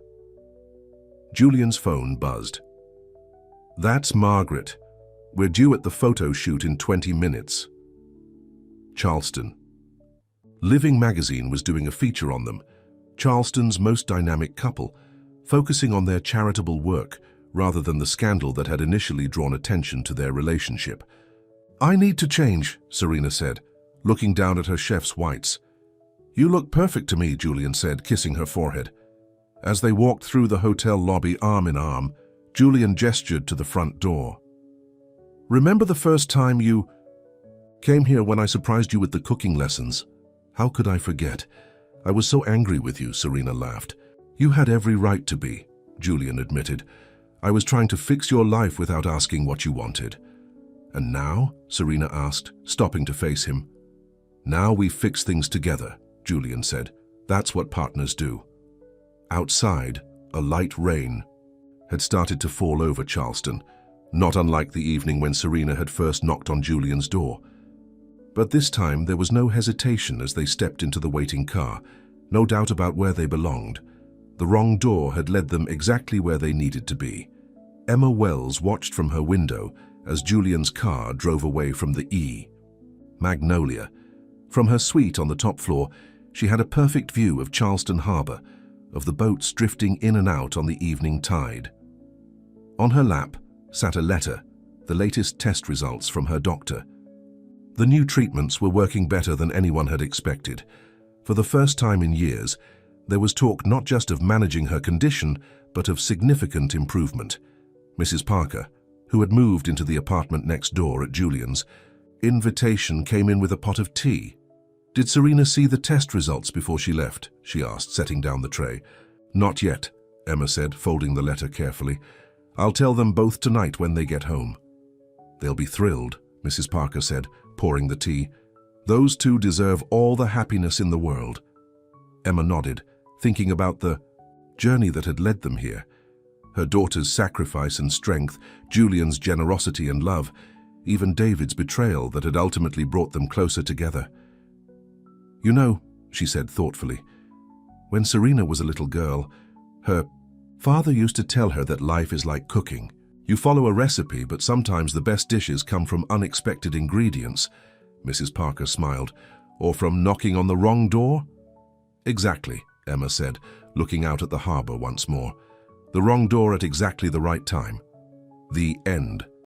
Julian's phone buzzed. That's Margaret. We're due at the photo shoot in 20 minutes. Charleston. Living magazine was doing a feature on them, Charleston's most dynamic couple, focusing on their charitable work rather than the scandal that had initially drawn attention to their relationship. I need to change, Serena said, looking down at her chef's whites. You look perfect to me, Julian said, kissing her forehead. As they walked through the hotel lobby arm in arm, Julian gestured to the front door. Remember the first time you came here when I surprised you with the cooking lessons? How could I forget? I was so angry with you, Serena laughed. You had every right to be, Julian admitted. I was trying to fix your life without asking what you wanted. And now? Serena asked, stopping to face him. Now we fix things together, Julian said. That's what partners do. Outside, a light rain had started to fall over Charleston, not unlike the evening when Serena had first knocked on Julian's door. But this time there was no hesitation as they stepped into the waiting car, no doubt about where they belonged. The wrong door had led them exactly where they needed to be. Emma Wells watched from her window as Julian's car drove away from the Magnolia. From her suite on the top floor, she had a perfect view of Charleston Harbor, of the boats drifting in and out on the evening tide. On her lap sat a letter, the latest test results from her doctor. The new treatments were working better than anyone had expected. For the first time in years, there was talk not just of managing her condition, but of significant improvement. Mrs. Parker, who had moved into the apartment next door at Julian's, invitation came in with a pot of tea. "Did Serena see the test results before she left?" she asked, setting down the tray. "Not yet," Emma said, folding the letter carefully. "I'll tell them both tonight when they get home." "They'll be thrilled," Mrs. Parker said, pouring the tea. "Those two deserve all the happiness in the world." Emma nodded, thinking about the journey that had led them here. Her daughter's sacrifice and strength, Julian's generosity and love, even David's betrayal that had ultimately brought them closer together. "You know," she said thoughtfully, "when Serena was a little girl, her father used to tell her that life is like cooking. You follow a recipe, but sometimes the best dishes come from unexpected ingredients." Mrs. Parker smiled. "Or from knocking on the wrong door?" "Exactly," Emma said, looking out at the harbor once more. "The wrong door at exactly the right time." The end.